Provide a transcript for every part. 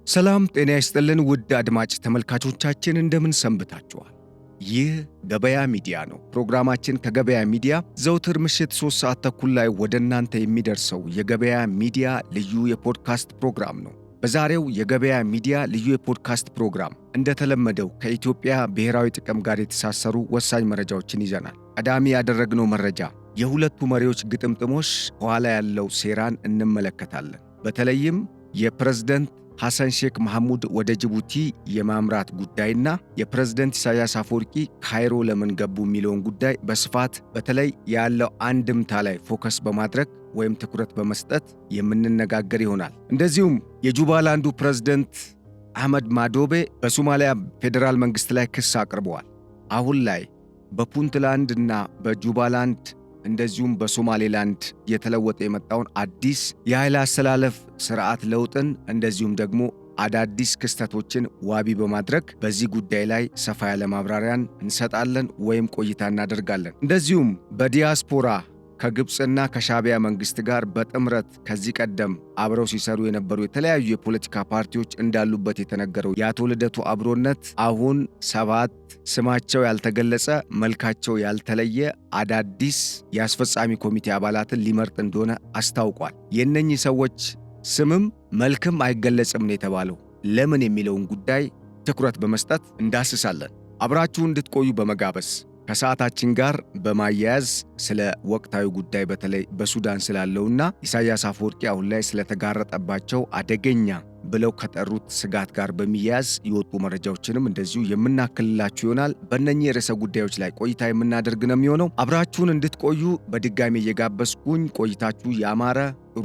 ሰላም ጤና ይስጥልን ውድ አድማጭ ተመልካቾቻችን እንደምን ሰንብታችኋል? ይህ ገበያ ሚዲያ ነው። ፕሮግራማችን ከገበያ ሚዲያ ዘውትር ምሽት 3 ሰዓት ተኩል ላይ ወደ እናንተ የሚደርሰው የገበያ ሚዲያ ልዩ የፖድካስት ፕሮግራም ነው። በዛሬው የገበያ ሚዲያ ልዩ የፖድካስት ፕሮግራም እንደተለመደው ከኢትዮጵያ ብሔራዊ ጥቅም ጋር የተሳሰሩ ወሳኝ መረጃዎችን ይዘናል። ቀዳሚ ያደረግነው መረጃ የሁለቱ መሪዎች ግጥምጥሞሽ ኋላ ያለው ሴራን እንመለከታለን። በተለይም የፕሬዝዳንት ሐሰን ሼክ መሐሙድ ወደ ጅቡቲ የማምራት ጉዳይና የፕሬዝዳንት ኢሳያስ አፈወርቂ ካይሮ ለምን ገቡ የሚለውን ጉዳይ በስፋት በተለይ ያለው አንድምታ ላይ ፎከስ በማድረግ ወይም ትኩረት በመስጠት የምንነጋገር ይሆናል። እንደዚሁም የጁባላንዱ ፕሬዝዳንት አህመድ ማዶቤ በሶማሊያ ፌዴራል መንግስት ላይ ክስ አቅርበዋል። አሁን ላይ በፑንትላንድ እና በጁባላንድ እንደዚሁም በሶማሌላንድ የተለወጠ የመጣውን አዲስ የኃይል አስተላለፍ ስርዓት ለውጥን እንደዚሁም ደግሞ አዳዲስ ክስተቶችን ዋቢ በማድረግ በዚህ ጉዳይ ላይ ሰፋ ያለ ማብራሪያን እንሰጣለን ወይም ቆይታ እናደርጋለን። እንደዚሁም በዲያስፖራ ከግብፅና ከሻዕቢያ መንግስት ጋር በጥምረት ከዚህ ቀደም አብረው ሲሰሩ የነበሩ የተለያዩ የፖለቲካ ፓርቲዎች እንዳሉበት የተነገረው የአቶ ልደቱ አብሮነት አሁን 7 ስማቸው ያልተገለጸ መልካቸው ያልተለየ አዳዲስ የአስፈጻሚ ኮሚቴ አባላትን ሊመርጥ እንደሆነ አስታውቋል። የእነኚህ ሰዎች ስምም መልክም አይገለጽም ነው የተባለው። ለምን የሚለውን ጉዳይ ትኩረት በመስጠት እንዳስሳለን። አብራችሁ እንድትቆዩ በመጋበዝ ከሰዓታችን ጋር በማያያዝ ስለ ወቅታዊ ጉዳይ በተለይ በሱዳን ስላለውና ኢሳያስ አፈወርቂ አሁን ላይ ስለተጋረጠባቸው አደገኛ ብለው ከጠሩት ስጋት ጋር በሚያያዝ የወጡ መረጃዎችንም እንደዚሁ የምናክልላችሁ ይሆናል። በእነኚህ ርዕሰ ጉዳዮች ላይ ቆይታ የምናደርግ ነው የሚሆነው። አብራችሁን እንድትቆዩ በድጋሚ እየጋበዝኩኝ ቆይታችሁ ያማረ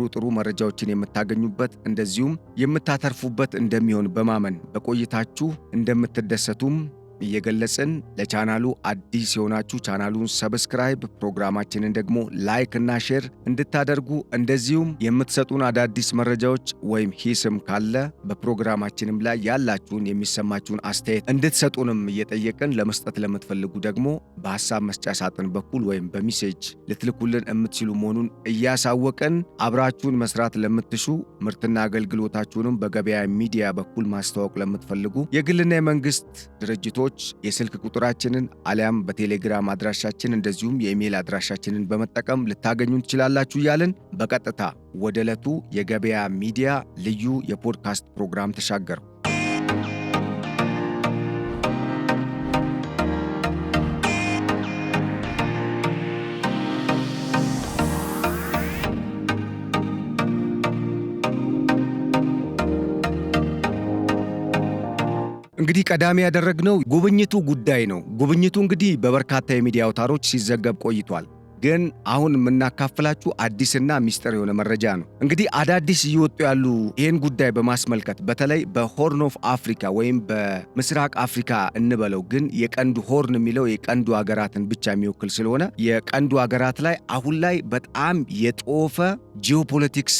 ጥሩ መረጃዎችን የምታገኙበት እንደዚሁም የምታተርፉበት እንደሚሆን በማመን በቆይታችሁ እንደምትደሰቱም እየገለጽን ለቻናሉ አዲስ የሆናችሁ ቻናሉን ሰብስክራይብ፣ ፕሮግራማችንን ደግሞ ላይክ እና ሼር እንድታደርጉ እንደዚሁም የምትሰጡን አዳዲስ መረጃዎች ወይም ሂስም ካለ በፕሮግራማችንም ላይ ያላችሁን የሚሰማችሁን አስተያየት እንድትሰጡንም እየጠየቅን ለመስጠት ለምትፈልጉ ደግሞ በሐሳብ መስጫ ሳጥን በኩል ወይም በሜሴጅ ልትልኩልን የምትችሉ መሆኑን እያሳወቅን አብራችሁን መስራት ለምትሹ ምርትና አገልግሎታችሁንም በገበያ ሚዲያ በኩል ማስተዋወቅ ለምትፈልጉ የግልና የመንግስት ድርጅቶች የስልክ ቁጥራችንን አሊያም በቴሌግራም አድራሻችን እንደዚሁም የኢሜል አድራሻችንን በመጠቀም ልታገኙን ትችላላችሁ እያልን በቀጥታ ወደ ዕለቱ የገበያ ሚዲያ ልዩ የፖድካስት ፕሮግራም ተሻገሩ። እንግዲህ ቀዳሚ ያደረግነው ጉብኝቱ ጉዳይ ነው። ጉብኝቱ እንግዲህ በበርካታ የሚዲያ አውታሮች ሲዘገብ ቆይቷል። ግን አሁን የምናካፍላችሁ አዲስና ሚስጥር የሆነ መረጃ ነው። እንግዲህ አዳዲስ እየወጡ ያሉ ይህን ጉዳይ በማስመልከት በተለይ በሆርን ኦፍ አፍሪካ ወይም በምስራቅ አፍሪካ እንበለው፣ ግን የቀንዱ ሆርን የሚለው የቀንዱ ሀገራትን ብቻ የሚወክል ስለሆነ የቀንዱ ሀገራት ላይ አሁን ላይ በጣም የጦፈ ጂኦፖለቲክስ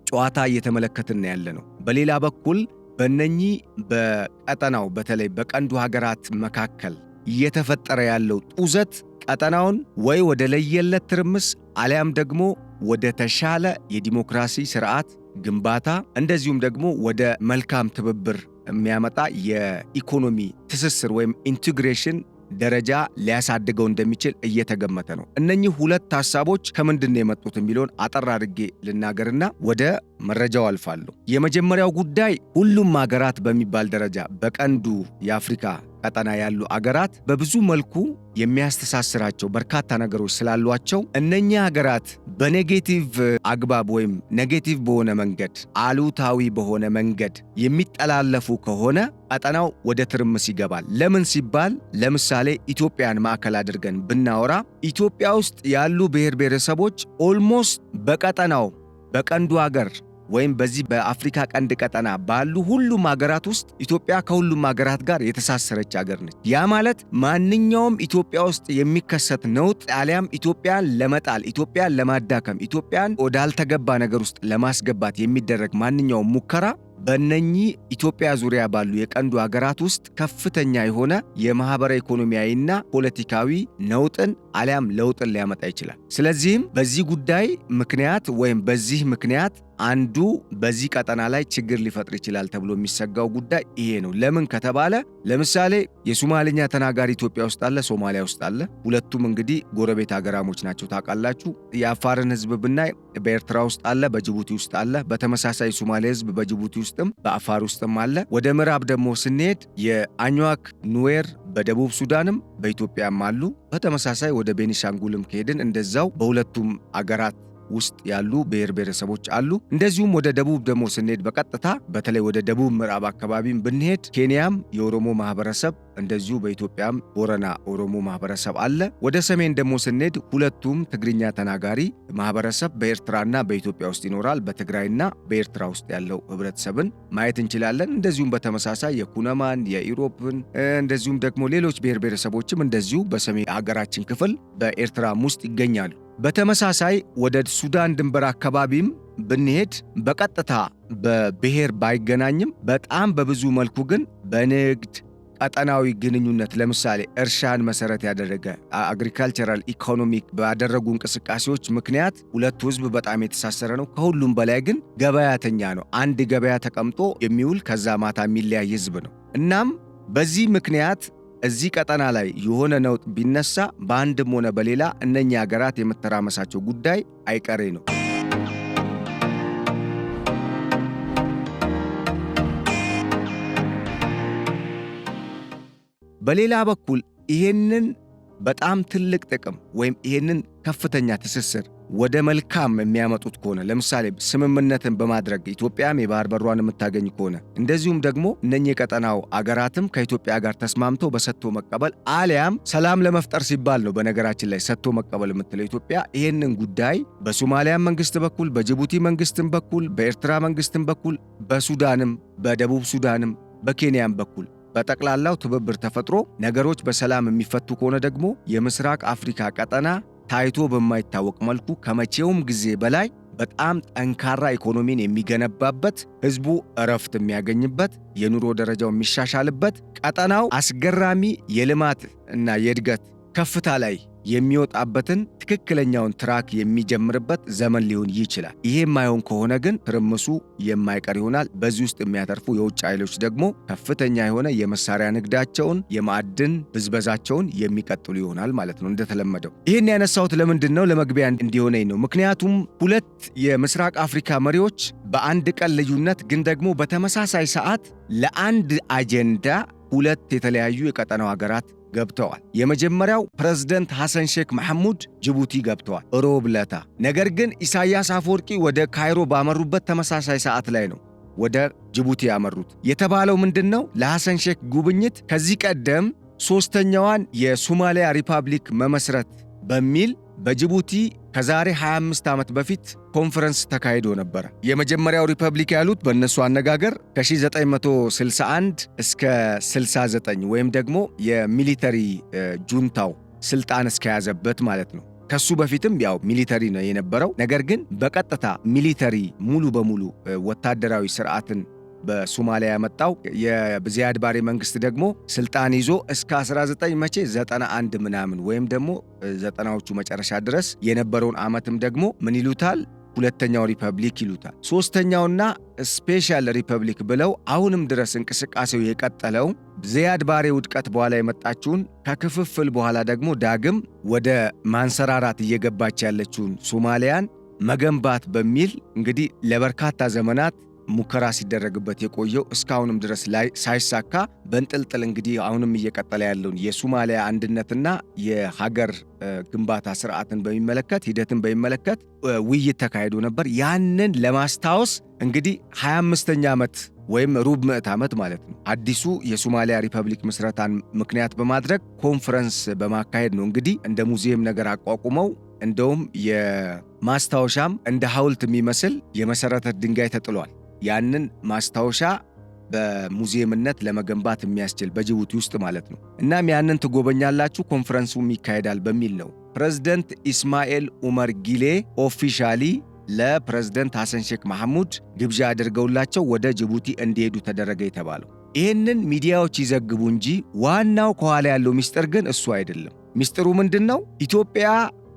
ጨዋታ እየተመለከትን ያለ ነው። በሌላ በኩል በእነኚህ በቀጠናው በተለይ በቀንዱ ሀገራት መካከል እየተፈጠረ ያለው ጡዘት ቀጠናውን ወይ ወደ ለየለት ትርምስ አሊያም ደግሞ ወደ ተሻለ የዲሞክራሲ ስርዓት ግንባታ እንደዚሁም ደግሞ ወደ መልካም ትብብር የሚያመጣ የኢኮኖሚ ትስስር ወይም ኢንቴግሬሽን ደረጃ ሊያሳድገው እንደሚችል እየተገመተ ነው። እነኚህ ሁለት ሐሳቦች ከምንድን የመጡት የሚለውን አጠር አድርጌ ልናገርና ወደ መረጃው አልፋለሁ። የመጀመሪያው ጉዳይ ሁሉም ሀገራት በሚባል ደረጃ በቀንዱ የአፍሪካ ቀጠና ያሉ አገራት በብዙ መልኩ የሚያስተሳስራቸው በርካታ ነገሮች ስላሏቸው እነኛ ሀገራት በኔጌቲቭ አግባብ ወይም ኔጌቲቭ በሆነ መንገድ አሉታዊ በሆነ መንገድ የሚጠላለፉ ከሆነ ቀጠናው ወደ ትርምስ ይገባል። ለምን ሲባል ለምሳሌ ኢትዮጵያን ማዕከል አድርገን ብናወራ ኢትዮጵያ ውስጥ ያሉ ብሔር ብሔረሰቦች ኦልሞስት በቀጠናው በቀንዱ ሀገር ወይም በዚህ በአፍሪካ ቀንድ ቀጠና ባሉ ሁሉም ሀገራት ውስጥ ኢትዮጵያ ከሁሉም ሀገራት ጋር የተሳሰረች ሀገር ነች። ያ ማለት ማንኛውም ኢትዮጵያ ውስጥ የሚከሰት ነውጥ አሊያም ኢትዮጵያን ለመጣል፣ ኢትዮጵያን ለማዳከም፣ ኢትዮጵያን ወዳልተገባ ነገር ውስጥ ለማስገባት የሚደረግ ማንኛውም ሙከራ በእነኚህ ኢትዮጵያ ዙሪያ ባሉ የቀንዱ ሀገራት ውስጥ ከፍተኛ የሆነ የማህበራዊ ኢኮኖሚያዊና ፖለቲካዊ ነውጥን አሊያም ለውጥን ሊያመጣ ይችላል። ስለዚህም በዚህ ጉዳይ ምክንያት ወይም በዚህ ምክንያት አንዱ በዚህ ቀጠና ላይ ችግር ሊፈጥር ይችላል ተብሎ የሚሰጋው ጉዳይ ይሄ ነው። ለምን ከተባለ ለምሳሌ የሶማሊኛ ተናጋሪ ኢትዮጵያ ውስጥ አለ፣ ሶማሊያ ውስጥ አለ። ሁለቱም እንግዲህ ጎረቤት ሀገራሞች ናቸው ታውቃላችሁ። የአፋርን ህዝብ ብናይ በኤርትራ ውስጥ አለ፣ በጅቡቲ ውስጥ አለ። በተመሳሳይ የሶማሌ ህዝብ በጅቡቲ ውስጥም በአፋር ውስጥም አለ። ወደ ምዕራብ ደግሞ ስንሄድ የአኝዋክ ኑዌር በደቡብ ሱዳንም በኢትዮጵያም አሉ። በተመሳሳይ ወደ ቤኒሻንጉልም ከሄድን እንደዛው በሁለቱም አገራት ውስጥ ያሉ ብሔር ብሔረሰቦች አሉ። እንደዚሁም ወደ ደቡብ ደግሞ ስንሄድ በቀጥታ በተለይ ወደ ደቡብ ምዕራብ አካባቢም ብንሄድ ኬንያም የኦሮሞ ማህበረሰብ እንደዚሁ በኢትዮጵያም ቦረና ኦሮሞ ማህበረሰብ አለ። ወደ ሰሜን ደግሞ ስንሄድ ሁለቱም ትግርኛ ተናጋሪ ማህበረሰብ በኤርትራና በኢትዮጵያ ውስጥ ይኖራል። በትግራይና በኤርትራ ውስጥ ያለው ህብረተሰብን ማየት እንችላለን። እንደዚሁም በተመሳሳይ የኩነማን የኢሮፕን እንደዚሁም ደግሞ ሌሎች ብሔር ብሔረሰቦችም እንደዚሁ በሰሜን ሀገራችን ክፍል በኤርትራም ውስጥ ይገኛሉ። በተመሳሳይ ወደ ሱዳን ድንበር አካባቢም ብንሄድ በቀጥታ በብሔር ባይገናኝም በጣም በብዙ መልኩ ግን በንግድ ቀጠናዊ ግንኙነት ለምሳሌ እርሻን መሰረት ያደረገ አግሪካልቸራል ኢኮኖሚክ ባደረጉ እንቅስቃሴዎች ምክንያት ሁለቱ ህዝብ በጣም የተሳሰረ ነው። ከሁሉም በላይ ግን ገበያተኛ ነው። አንድ ገበያ ተቀምጦ የሚውል ከዛ ማታ የሚለያይ ህዝብ ነው። እናም በዚህ ምክንያት እዚህ ቀጠና ላይ የሆነ ነውጥ ቢነሳ በአንድም ሆነ በሌላ እነኛ ሀገራት የመተራመሳቸው ጉዳይ አይቀሬ ነው። በሌላ በኩል ይሄንን በጣም ትልቅ ጥቅም ወይም ይሄንን ከፍተኛ ትስስር ወደ መልካም የሚያመጡት ከሆነ ለምሳሌ ስምምነትን በማድረግ ኢትዮጵያም የባህር በሯን የምታገኝ ከሆነ እንደዚሁም ደግሞ እነኚህ የቀጠናው አገራትም ከኢትዮጵያ ጋር ተስማምተው በሰጥቶ መቀበል አሊያም ሰላም ለመፍጠር ሲባል ነው። በነገራችን ላይ ሰጥቶ መቀበል የምትለው ኢትዮጵያ ይህንን ጉዳይ በሶማሊያ መንግስት በኩል በጅቡቲ መንግስትም በኩል በኤርትራ መንግስትም በኩል በሱዳንም በደቡብ ሱዳንም በኬንያም በኩል በጠቅላላው ትብብር ተፈጥሮ ነገሮች በሰላም የሚፈቱ ከሆነ ደግሞ የምስራቅ አፍሪካ ቀጠና ታይቶ በማይታወቅ መልኩ ከመቼውም ጊዜ በላይ በጣም ጠንካራ ኢኮኖሚን የሚገነባበት፣ ህዝቡ እረፍት የሚያገኝበት፣ የኑሮ ደረጃው የሚሻሻልበት፣ ቀጠናው አስገራሚ የልማት እና የእድገት ከፍታ ላይ የሚወጣበትን ትክክለኛውን ትራክ የሚጀምርበት ዘመን ሊሆን ይችላል። ይሄ የማይሆን ከሆነ ግን ትርምሱ የማይቀር ይሆናል። በዚህ ውስጥ የሚያተርፉ የውጭ ኃይሎች ደግሞ ከፍተኛ የሆነ የመሳሪያ ንግዳቸውን፣ የማዕድን ብዝበዛቸውን የሚቀጥሉ ይሆናል ማለት ነው እንደተለመደው። ይህን ያነሳሁት ለምንድን ነው? ለመግቢያ እንዲሆነኝ ነው። ምክንያቱም ሁለት የምስራቅ አፍሪካ መሪዎች በአንድ ቀን ልዩነት ግን ደግሞ በተመሳሳይ ሰዓት ለአንድ አጀንዳ ሁለት የተለያዩ የቀጠናው ሀገራት ገብተዋል። የመጀመሪያው ፕሬዝዳንት ሐሰን ሼክ መሐሙድ ጅቡቲ ገብተዋል ሮብ ዕለት። ነገር ግን ኢሳያስ አፈወርቂ ወደ ካይሮ ባመሩበት ተመሳሳይ ሰዓት ላይ ነው ወደ ጅቡቲ ያመሩት። የተባለው ምንድነው? ለሐሰን ሼክ ጉብኝት ከዚህ ቀደም ሶስተኛዋን የሶማሊያ ሪፐብሊክ መመስረት በሚል በጅቡቲ ከዛሬ 25 ዓመት በፊት ኮንፈረንስ ተካሂዶ ነበር። የመጀመሪያው ሪፐብሊክ ያሉት በእነሱ አነጋገር ከ1961 እስከ 69 ወይም ደግሞ የሚሊተሪ ጁንታው ስልጣን እስከያዘበት ማለት ነው። ከሱ በፊትም ያው ሚሊተሪ ነው የነበረው። ነገር ግን በቀጥታ ሚሊተሪ ሙሉ በሙሉ ወታደራዊ ስርዓትን በሶማሊያ ያመጣው የዚያድ ባሬ መንግስት ደግሞ ስልጣን ይዞ እስከ 1991 ምናምን ወይም ደግሞ ዘጠናዎቹ መጨረሻ ድረስ የነበረውን ዓመትም ደግሞ ምን ይሉታል? ሁለተኛው ሪፐብሊክ ይሉታል። ሶስተኛውና ስፔሻል ሪፐብሊክ ብለው አሁንም ድረስ እንቅስቃሴው የቀጠለው ዚያድ ባሬ ውድቀት በኋላ የመጣችውን ከክፍፍል በኋላ ደግሞ ዳግም ወደ ማንሰራራት እየገባች ያለችውን ሶማሊያን መገንባት በሚል እንግዲህ ለበርካታ ዘመናት ሙከራ ሲደረግበት የቆየው እስካሁንም ድረስ ላይ ሳይሳካ በእንጥልጥል እንግዲህ አሁንም እየቀጠለ ያለውን የሶማሊያ አንድነትና የሀገር ግንባታ ስርዓትን በሚመለከት ሂደትን በሚመለከት ውይይት ተካሂዶ ነበር። ያንን ለማስታወስ እንግዲህ 25ኛ ዓመት ወይም ሩብ ምዕት ዓመት ማለት ነው አዲሱ የሶማሊያ ሪፐብሊክ ምስረታን ምክንያት በማድረግ ኮንፈረንስ በማካሄድ ነው እንግዲህ እንደ ሙዚየም ነገር አቋቁመው እንደውም የማስታወሻም እንደ ሐውልት የሚመስል የመሰረተ ድንጋይ ተጥሏል። ያንን ማስታወሻ በሙዚየምነት ለመገንባት የሚያስችል በጅቡቲ ውስጥ ማለት ነው። እናም ያንን ትጎበኛላችሁ፣ ኮንፈረንሱም ይካሄዳል በሚል ነው ፕሬዝዳንት ኢስማኤል ኡመር ጊሌ ኦፊሻሊ ለፕሬዝዳንት ሐሰን ሼክ መሐሙድ ግብዣ አድርገውላቸው ወደ ጅቡቲ እንዲሄዱ ተደረገ የተባለው። ይህንን ሚዲያዎች ይዘግቡ እንጂ ዋናው ከኋላ ያለው ሚስጥር ግን እሱ አይደለም። ሚስጥሩ ምንድን ነው? ኢትዮጵያ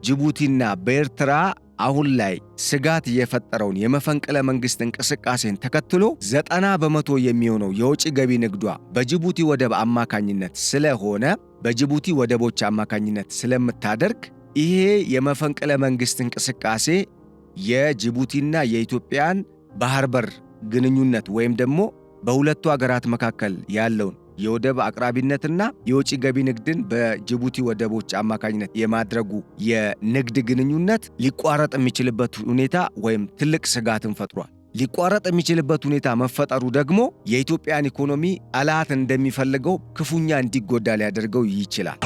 ጅቡቲና በኤርትራ አሁን ላይ ስጋት የፈጠረውን የመፈንቅለ መንግስት እንቅስቃሴን ተከትሎ 90% የሚሆነው የውጭ ገቢ ንግዷ በጅቡቲ ወደብ አማካኝነት ስለሆነ በጅቡቲ ወደቦች አማካኝነት ስለምታደርግ ይሄ የመፈንቅለ መንግስት እንቅስቃሴ የጅቡቲና የኢትዮጵያን ባህር በር ግንኙነት ወይም ደግሞ በሁለቱ ሀገራት መካከል ያለውን የወደብ አቅራቢነትና የውጭ ገቢ ንግድን በጅቡቲ ወደቦች አማካኝነት የማድረጉ የንግድ ግንኙነት ሊቋረጥ የሚችልበት ሁኔታ ወይም ትልቅ ስጋትን ፈጥሯል። ሊቋረጥ የሚችልበት ሁኔታ መፈጠሩ ደግሞ የኢትዮጵያን ኢኮኖሚ ጠላት እንደሚፈልገው ክፉኛ እንዲጎዳ ሊያደርገው ይችላል።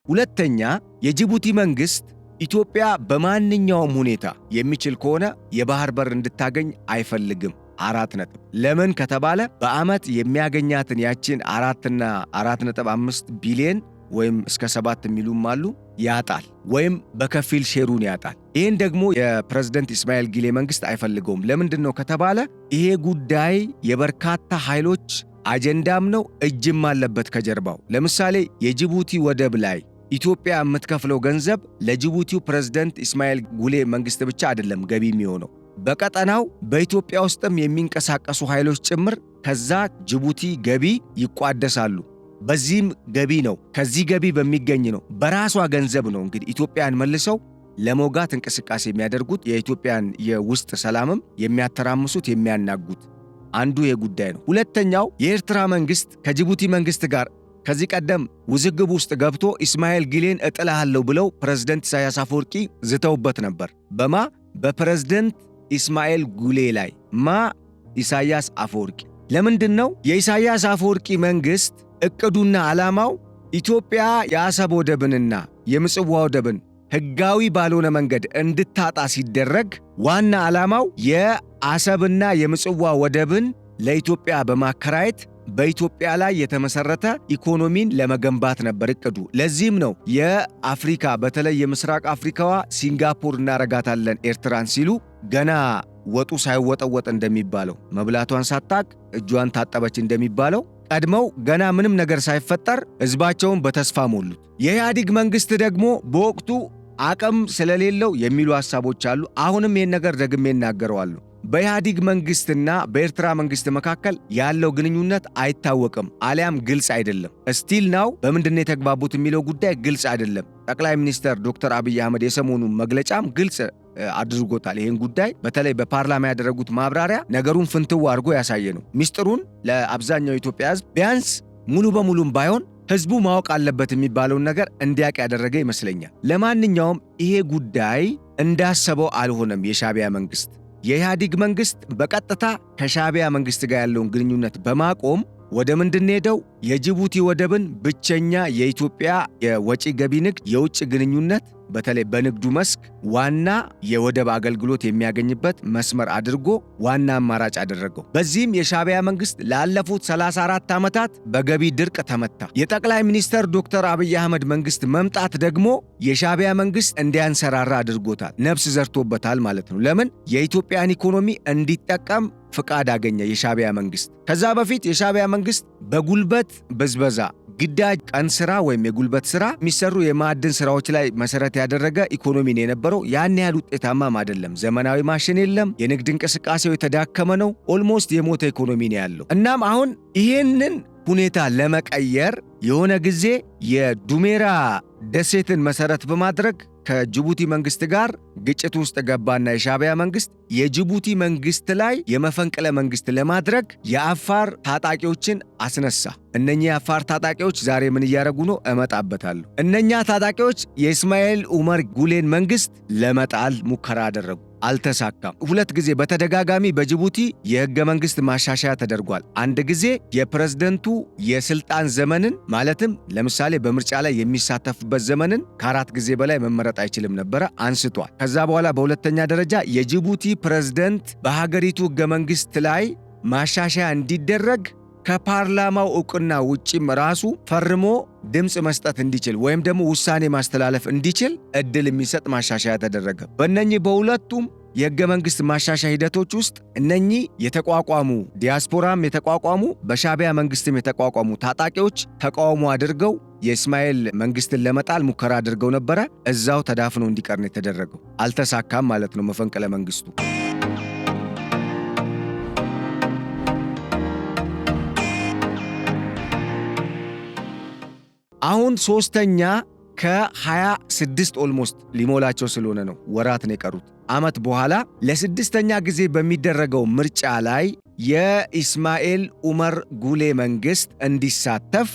ሁለተኛ፣ የጅቡቲ መንግስት ኢትዮጵያ በማንኛውም ሁኔታ የሚችል ከሆነ የባህር በር እንድታገኝ አይፈልግም። 4 ነጥብ። ለምን ከተባለ በዓመት የሚያገኛትን ያችን 4.5 ቢሊዮን ወይም እስከ 7 የሚሉም አሉ ያጣል፣ ወይም በከፊል ሼሩን ያጣል። ይህን ደግሞ የፕሬዝደንት ኢስማኤል ጊሌ መንግስት አይፈልገውም። ለምንድን ነው ከተባለ ይሄ ጉዳይ የበርካታ ኃይሎች አጀንዳም ነው፣ እጅም አለበት ከጀርባው። ለምሳሌ የጅቡቲ ወደብ ላይ ኢትዮጵያ የምትከፍለው ገንዘብ ለጅቡቲው ፕሬዝደንት ኢስማኤል ጉሌ መንግስት ብቻ አይደለም ገቢ የሚሆነው፣ በቀጠናው በኢትዮጵያ ውስጥም የሚንቀሳቀሱ ኃይሎች ጭምር ከዛ ጅቡቲ ገቢ ይቋደሳሉ። በዚህም ገቢ ነው፣ ከዚህ ገቢ በሚገኝ ነው፣ በራሷ ገንዘብ ነው እንግዲህ ኢትዮጵያን መልሰው ለመውጋት እንቅስቃሴ የሚያደርጉት፣ የኢትዮጵያን የውስጥ ሰላምም የሚያተራምሱት የሚያናጉት። አንዱ የጉዳይ ነው። ሁለተኛው የኤርትራ መንግስት ከጅቡቲ መንግስት ጋር ከዚህ ቀደም ውዝግብ ውስጥ ገብቶ ኢስማኤል ጊሌን እጥልሃለሁ ብለው ፕሬዝደንት ኢሳያስ አፈወርቂ ዝተውበት ነበር። በማ በፕሬዝደንት ኢስማኤል ጉሌ ላይ ኢሳያስ አፈወርቂ። ለምንድን ነው የኢሳያስ አፈወርቂ መንግስት እቅዱና ዓላማው ኢትዮጵያ የአሰብ ወደብንና የምጽዋ ወደብን ሕጋዊ ባልሆነ መንገድ እንድታጣ ሲደረግ ዋና ዓላማው የአሰብና የምጽዋ ወደብን ለኢትዮጵያ በማከራየት በኢትዮጵያ ላይ የተመሰረተ ኢኮኖሚን ለመገንባት ነበር እቅዱ። ለዚህም ነው የአፍሪካ በተለይ የምስራቅ አፍሪካዋ ሲንጋፖር እናረጋታለን ኤርትራን ሲሉ ገና ወጡ ሳይወጠወጥ እንደሚባለው መብላቷን ሳታቅ እጇን ታጠበች እንደሚባለው ቀድመው ገና ምንም ነገር ሳይፈጠር ሕዝባቸውን በተስፋ ሞሉት። የኢህአዴግ መንግስት ደግሞ በወቅቱ አቅም ስለሌለው የሚሉ ሐሳቦች አሉ። አሁንም ይህን ነገር ደግሜ እናገረዋለሁ። በኢህአዴግ መንግስትና በኤርትራ መንግስት መካከል ያለው ግንኙነት አይታወቅም፣ አሊያም ግልጽ አይደለም። ስቲል ናው በምንድነው የተግባቡት የሚለው ጉዳይ ግልጽ አይደለም። ጠቅላይ ሚኒስትር ዶክተር አብይ አህመድ የሰሞኑ መግለጫም ግልጽ አድርጎታል። ይህን ጉዳይ በተለይ በፓርላማ ያደረጉት ማብራሪያ ነገሩን ፍንትው አድርጎ ያሳየ ነው። ሚስጥሩን ለአብዛኛው ኢትዮጵያ ህዝብ ቢያንስ ሙሉ በሙሉም ባይሆን ህዝቡ ማወቅ አለበት የሚባለውን ነገር እንዲያቅ ያደረገ ይመስለኛል። ለማንኛውም ይሄ ጉዳይ እንዳሰበው አልሆነም። የሻዕቢያ መንግስት የኢህአዴግ መንግስት በቀጥታ ከሻዕቢያ መንግስት ጋር ያለውን ግንኙነት በማቆም ወደ ምንድን ሄደው የጅቡቲ ወደብን ብቸኛ የኢትዮጵያ የወጪ ገቢ ንግድ የውጭ ግንኙነት በተለይ በንግዱ መስክ ዋና የወደብ አገልግሎት የሚያገኝበት መስመር አድርጎ ዋና አማራጭ አደረገው። በዚህም የሻዕቢያ መንግስት ላለፉት 34 ዓመታት በገቢ ድርቅ ተመታ። የጠቅላይ ሚኒስትር ዶክተር አብይ አህመድ መንግስት መምጣት ደግሞ የሻዕቢያ መንግስት እንዲያንሰራራ አድርጎታል። ነፍስ ዘርቶበታል ማለት ነው። ለምን? የኢትዮጵያን ኢኮኖሚ እንዲጠቀም ፍቃድ አገኘ የሻዕቢያ መንግስት። ከዛ በፊት የሻዕቢያ መንግስት በጉልበት ብዝበዛ፣ ግዳጅ ቀን ስራ ወይም የጉልበት ስራ የሚሰሩ የማዕድን ስራዎች ላይ መሰረት ያደረገ ኢኮኖሚ ነው የነበረው። ያን ያህል ውጤታማም አይደለም። ዘመናዊ ማሽን የለም። የንግድ እንቅስቃሴው የተዳከመ ነው። ኦልሞስት የሞተ ኢኮኖሚ ነው ያለው። እናም አሁን ይህንን ሁኔታ ለመቀየር የሆነ ጊዜ የዱሜራ ደሴትን መሰረት በማድረግ ከጅቡቲ መንግስት ጋር ግጭት ውስጥ ገባና የሻዕቢያ መንግስት የጅቡቲ መንግስት ላይ የመፈንቅለ መንግስት ለማድረግ የአፋር ታጣቂዎችን አስነሳ። እነኚህ የአፋር ታጣቂዎች ዛሬ ምን እያደረጉ ነው? እመጣበታለሁ። እነኛ ታጣቂዎች የኢስማኤል ኡመር ጉሌን መንግስት ለመጣል ሙከራ አደረጉ። አልተሳካም። 2 ጊዜ በተደጋጋሚ በጅቡቲ የህገ መንግስት ማሻሻያ ተደርጓል። አንድ ጊዜ የፕሬዝደንቱ የስልጣን ዘመንን ማለትም ለምሳሌ በምርጫ ላይ የሚሳተፍበት ዘመንን ከ4 ጊዜ በላይ መመረጥ አይችልም ነበረ፣ አንስቷል። ከዛ በኋላ በሁለተኛ ደረጃ የጅቡቲ ፕሬዝደንት በሀገሪቱ ህገ መንግስት ላይ ማሻሻያ እንዲደረግ ከፓርላማው ዕውቅና ውጪም ራሱ ፈርሞ ድምፅ መስጠት እንዲችል ወይም ደግሞ ውሳኔ ማስተላለፍ እንዲችል እድል የሚሰጥ ማሻሻያ ተደረገ። በእነኚህ በሁለቱም የሕገ መንግሥት ማሻሻያ ሂደቶች ውስጥ እነኚህ የተቋቋሙ ዲያስፖራም የተቋቋሙ በሻዕቢያ መንግሥትም የተቋቋሙ ታጣቂዎች ተቃውሞ አድርገው የእስማኤል መንግሥትን ለመጣል ሙከራ አድርገው ነበረ። እዛው ተዳፍኖ እንዲቀር ነው የተደረገው። አልተሳካም ማለት ነው መፈንቅለ መንግሥቱ። አሁን ሶስተኛ ከ26 ኦልሞስት ሊሞላቸው ስለሆነ ነው ወራት ነው የቀሩት ዓመት በኋላ ለስድስተኛ ጊዜ በሚደረገው ምርጫ ላይ የኢስማኤል ኡመር ጉሌ መንግሥት እንዲሳተፍ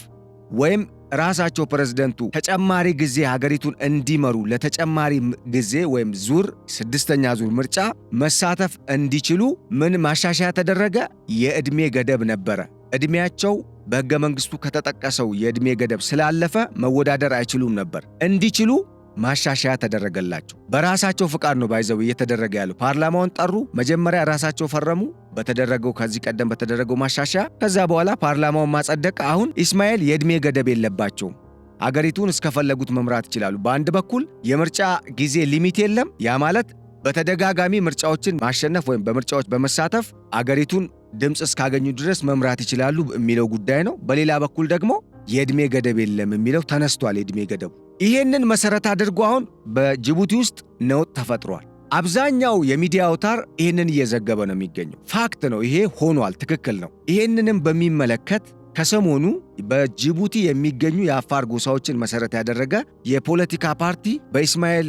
ወይም ራሳቸው ፕሬዝደንቱ ተጨማሪ ጊዜ ሀገሪቱን እንዲመሩ ለተጨማሪ ጊዜ ወይም ዙር ስድስተኛ ዙር ምርጫ መሳተፍ እንዲችሉ ምን ማሻሻያ ተደረገ? የዕድሜ ገደብ ነበረ። ዕድሜያቸው በሕገ መንግሥቱ ከተጠቀሰው የዕድሜ ገደብ ስላለፈ መወዳደር አይችሉም ነበር። እንዲችሉ ማሻሻያ ተደረገላቸው። በራሳቸው ፍቃድ ነው ባይዘው እየተደረገ ያለው። ፓርላማውን ጠሩ፣ መጀመሪያ ራሳቸው ፈረሙ በተደረገው ከዚህ ቀደም በተደረገው ማሻሻያ። ከዛ በኋላ ፓርላማውን ማጸደቅ። አሁን ኢስማኤል የዕድሜ ገደብ የለባቸውም። አገሪቱን እስከፈለጉት መምራት ይችላሉ። በአንድ በኩል የምርጫ ጊዜ ሊሚት የለም። ያ ማለት በተደጋጋሚ ምርጫዎችን ማሸነፍ ወይም በምርጫዎች በመሳተፍ አገሪቱን ድምፅ እስካገኙ ድረስ መምራት ይችላሉ የሚለው ጉዳይ ነው። በሌላ በኩል ደግሞ የዕድሜ ገደብ የለም የሚለው ተነስቷል። የዕድሜ ገደቡ ይሄንን መሰረት አድርጎ አሁን በጅቡቲ ውስጥ ነውጥ ተፈጥሯል። አብዛኛው የሚዲያ አውታር ይሄንን እየዘገበ ነው የሚገኘው። ፋክት ነው፣ ይሄ ሆኗል፣ ትክክል ነው። ይሄንንም በሚመለከት ከሰሞኑ በጅቡቲ የሚገኙ የአፋር ጎሳዎችን መሰረት ያደረገ የፖለቲካ ፓርቲ በኢስማኤል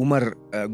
ኡመር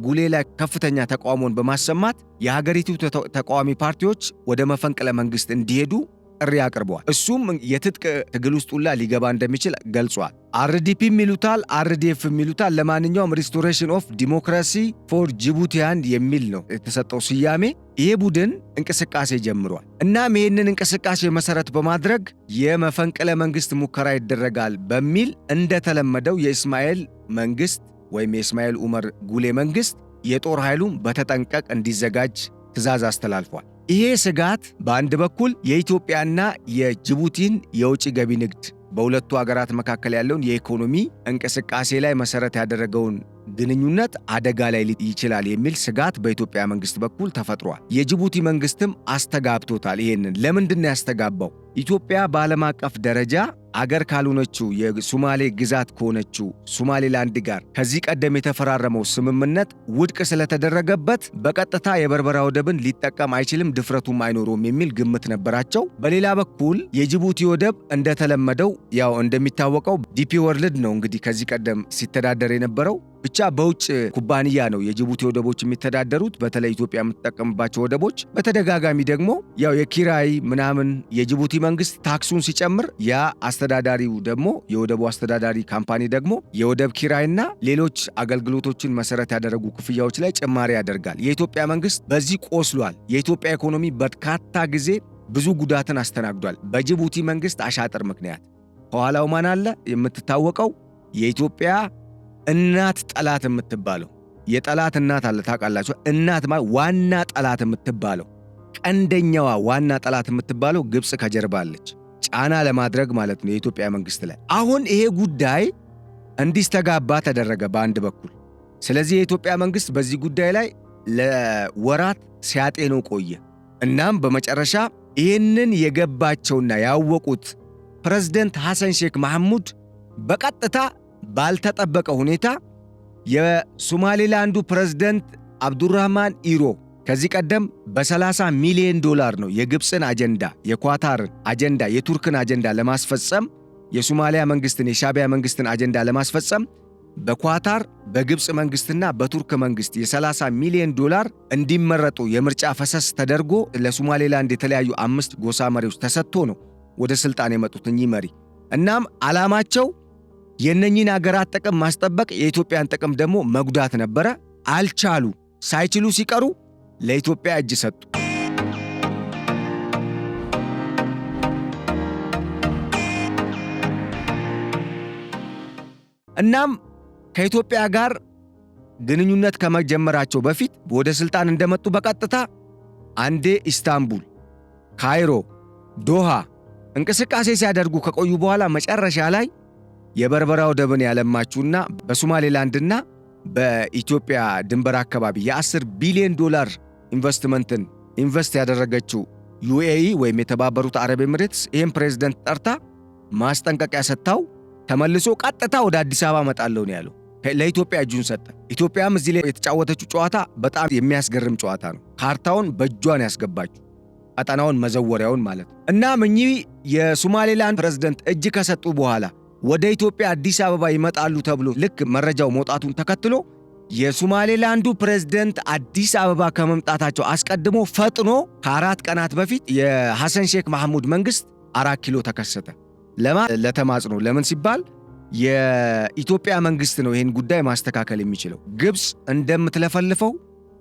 ጉሌ ላይ ከፍተኛ ተቃውሞን በማሰማት የሀገሪቱ ተቃዋሚ ፓርቲዎች ወደ መፈንቅለ መንግሥት እንዲሄዱ ጥሪ አቅርበዋል። እሱም የትጥቅ ትግል ውስጥ ሁላ ሊገባ እንደሚችል ገልጿል። አርዲፒ የሚሉታል፣ አርዲኤፍ የሚሉታል። ለማንኛውም ሪስቶሬሽን ኦፍ ዲሞክራሲ ፎር ጅቡቲያን የሚል ነው የተሰጠው ስያሜ። ይሄ ቡድን እንቅስቃሴ ጀምሯል። እናም ይህንን እንቅስቃሴ መሰረት በማድረግ የመፈንቅለ መንግሥት ሙከራ ይደረጋል በሚል እንደተለመደው የኢስማኤል መንግሥት ወይም የኢስማኤል ኡመር ጉሌ መንግሥት የጦር ኃይሉን በተጠንቀቅ እንዲዘጋጅ ትዕዛዝ አስተላልፏል። ይሄ ስጋት በአንድ በኩል የኢትዮጵያና የጅቡቲን የውጭ ገቢ ንግድ በሁለቱ አገራት መካከል ያለውን የኢኮኖሚ እንቅስቃሴ ላይ መሰረት ያደረገውን ግንኙነት አደጋ ላይ ይችላል የሚል ስጋት በኢትዮጵያ መንግስት በኩል ተፈጥሯል። የጅቡቲ መንግስትም አስተጋብቶታል። ይሄንን ለምንድን ያስተጋባው? ኢትዮጵያ በዓለም አቀፍ ደረጃ አገር ካልሆነችው የሶማሌ ግዛት ከሆነችው ሶማሌላንድ ጋር ከዚህ ቀደም የተፈራረመው ስምምነት ውድቅ ስለተደረገበት በቀጥታ የበርበራ ወደብን ሊጠቀም አይችልም፣ ድፍረቱም አይኖረውም የሚል ግምት ነበራቸው። በሌላ በኩል የጅቡቲ ወደብ እንደተለመደው ያው እንደሚታወቀው ዲፒ ወርልድ ነው እንግዲህ ከዚህ ቀደም ሲተዳደር የነበረው። ብቻ በውጭ ኩባንያ ነው የጅቡቲ ወደቦች የሚተዳደሩት፣ በተለይ ኢትዮጵያ የምትጠቀምባቸው ወደቦች። በተደጋጋሚ ደግሞ ያው የኪራይ ምናምን የጅቡቲ መንግስት ታክሱን ሲጨምር ያ አስተዳዳሪው ደግሞ የወደቡ አስተዳዳሪ ካምፓኒ ደግሞ የወደብ ኪራይና ሌሎች አገልግሎቶችን መሰረት ያደረጉ ክፍያዎች ላይ ጭማሪ ያደርጋል። የኢትዮጵያ መንግስት በዚህ ቆስሏል። የኢትዮጵያ ኢኮኖሚ በርካታ ጊዜ ብዙ ጉዳትን አስተናግዷል በጅቡቲ መንግስት አሻጥር ምክንያት። ከኋላው ማን አለ? የምትታወቀው የኢትዮጵያ እናት ጠላት የምትባለው የጠላት እናት አለ ታውቃላችሁ። እናት ማለት ዋና ጠላት የምትባለው ቀንደኛዋ ዋና ጠላት የምትባለው ግብፅ ከጀርባ አለች፣ ጫና ለማድረግ ማለት ነው የኢትዮጵያ መንግስት ላይ። አሁን ይሄ ጉዳይ እንዲስተጋባ ተደረገ በአንድ በኩል። ስለዚህ የኢትዮጵያ መንግስት በዚህ ጉዳይ ላይ ለወራት ሲያጤነው ቆየ። እናም በመጨረሻ ይህንን የገባቸውና ያወቁት ፕሬዝደንት ሐሰን ሼክ መሐሙድ በቀጥታ ባልተጠበቀ ሁኔታ የሶማሌላንዱ ፕሬዝደንት አብዱራህማን ኢሮ ከዚህ ቀደም በ30 ሚሊዮን ዶላር ነው የግብፅን አጀንዳ፣ የኳታርን አጀንዳ፣ የቱርክን አጀንዳ ለማስፈጸም የሶማሊያ መንግስትን የሻዕቢያ መንግስትን አጀንዳ ለማስፈጸም በኳታር በግብፅ መንግስትና በቱርክ መንግስት የ30 ሚሊዮን ዶላር እንዲመረጡ የምርጫ ፈሰስ ተደርጎ ለሶማሌላንድ የተለያዩ 5 ጎሳ መሪዎች ተሰጥቶ ነው ወደ ስልጣን የመጡት እኚህ መሪ። እናም ዓላማቸው የነኚህን አገራት ጥቅም ማስጠበቅ፣ የኢትዮጵያን ጥቅም ደግሞ መጉዳት ነበረ። አልቻሉ። ሳይችሉ ሲቀሩ ለኢትዮጵያ እጅ ሰጡ። እናም ከኢትዮጵያ ጋር ግንኙነት ከመጀመራቸው በፊት ወደ ስልጣን እንደመጡ በቀጥታ አንዴ ኢስታንቡል፣ ካይሮ፣ ዶሃ እንቅስቃሴ ሲያደርጉ ከቆዩ በኋላ መጨረሻ ላይ የበርበራ ወደብን ያለማችውና በሶማሌላንድና በኢትዮጵያ ድንበር አካባቢ የ10 ቢሊዮን ዶላር ኢንቨስትመንትን ኢንቨስት ያደረገችው ዩኤኢ ወይም የተባበሩት አረብ ኤሚሬትስ ይህን ፕሬዝደንት ጠርታ ማስጠንቀቂያ ሰጥታው ተመልሶ ቀጥታ ወደ አዲስ አበባ መጣለው ነው ያለው። ለኢትዮጵያ እጁን ሰጠ። ኢትዮጵያም እዚህ ላይ የተጫወተችው ጨዋታ በጣም የሚያስገርም ጨዋታ ነው። ካርታውን በእጇን ያስገባችው ቀጠናውን መዘወሪያውን ማለት ነው። እናም እኚህ የሶማሌላንድ ፕሬዝደንት እጅ ከሰጡ በኋላ ወደ ኢትዮጵያ አዲስ አበባ ይመጣሉ ተብሎ ልክ መረጃው መውጣቱን ተከትሎ የሶማሌላንዱ ፕሬዝደንት አዲስ አበባ ከመምጣታቸው አስቀድሞ ፈጥኖ ከ4 ቀናት በፊት የሐሰን ሼክ መሐሙድ መንግስት 4 ኪሎ ተከሰተ። ለተማጽኖ ለምን ሲባል የኢትዮጵያ መንግስት ነው ይህን ጉዳይ ማስተካከል የሚችለው። ግብፅ እንደምትለፈልፈው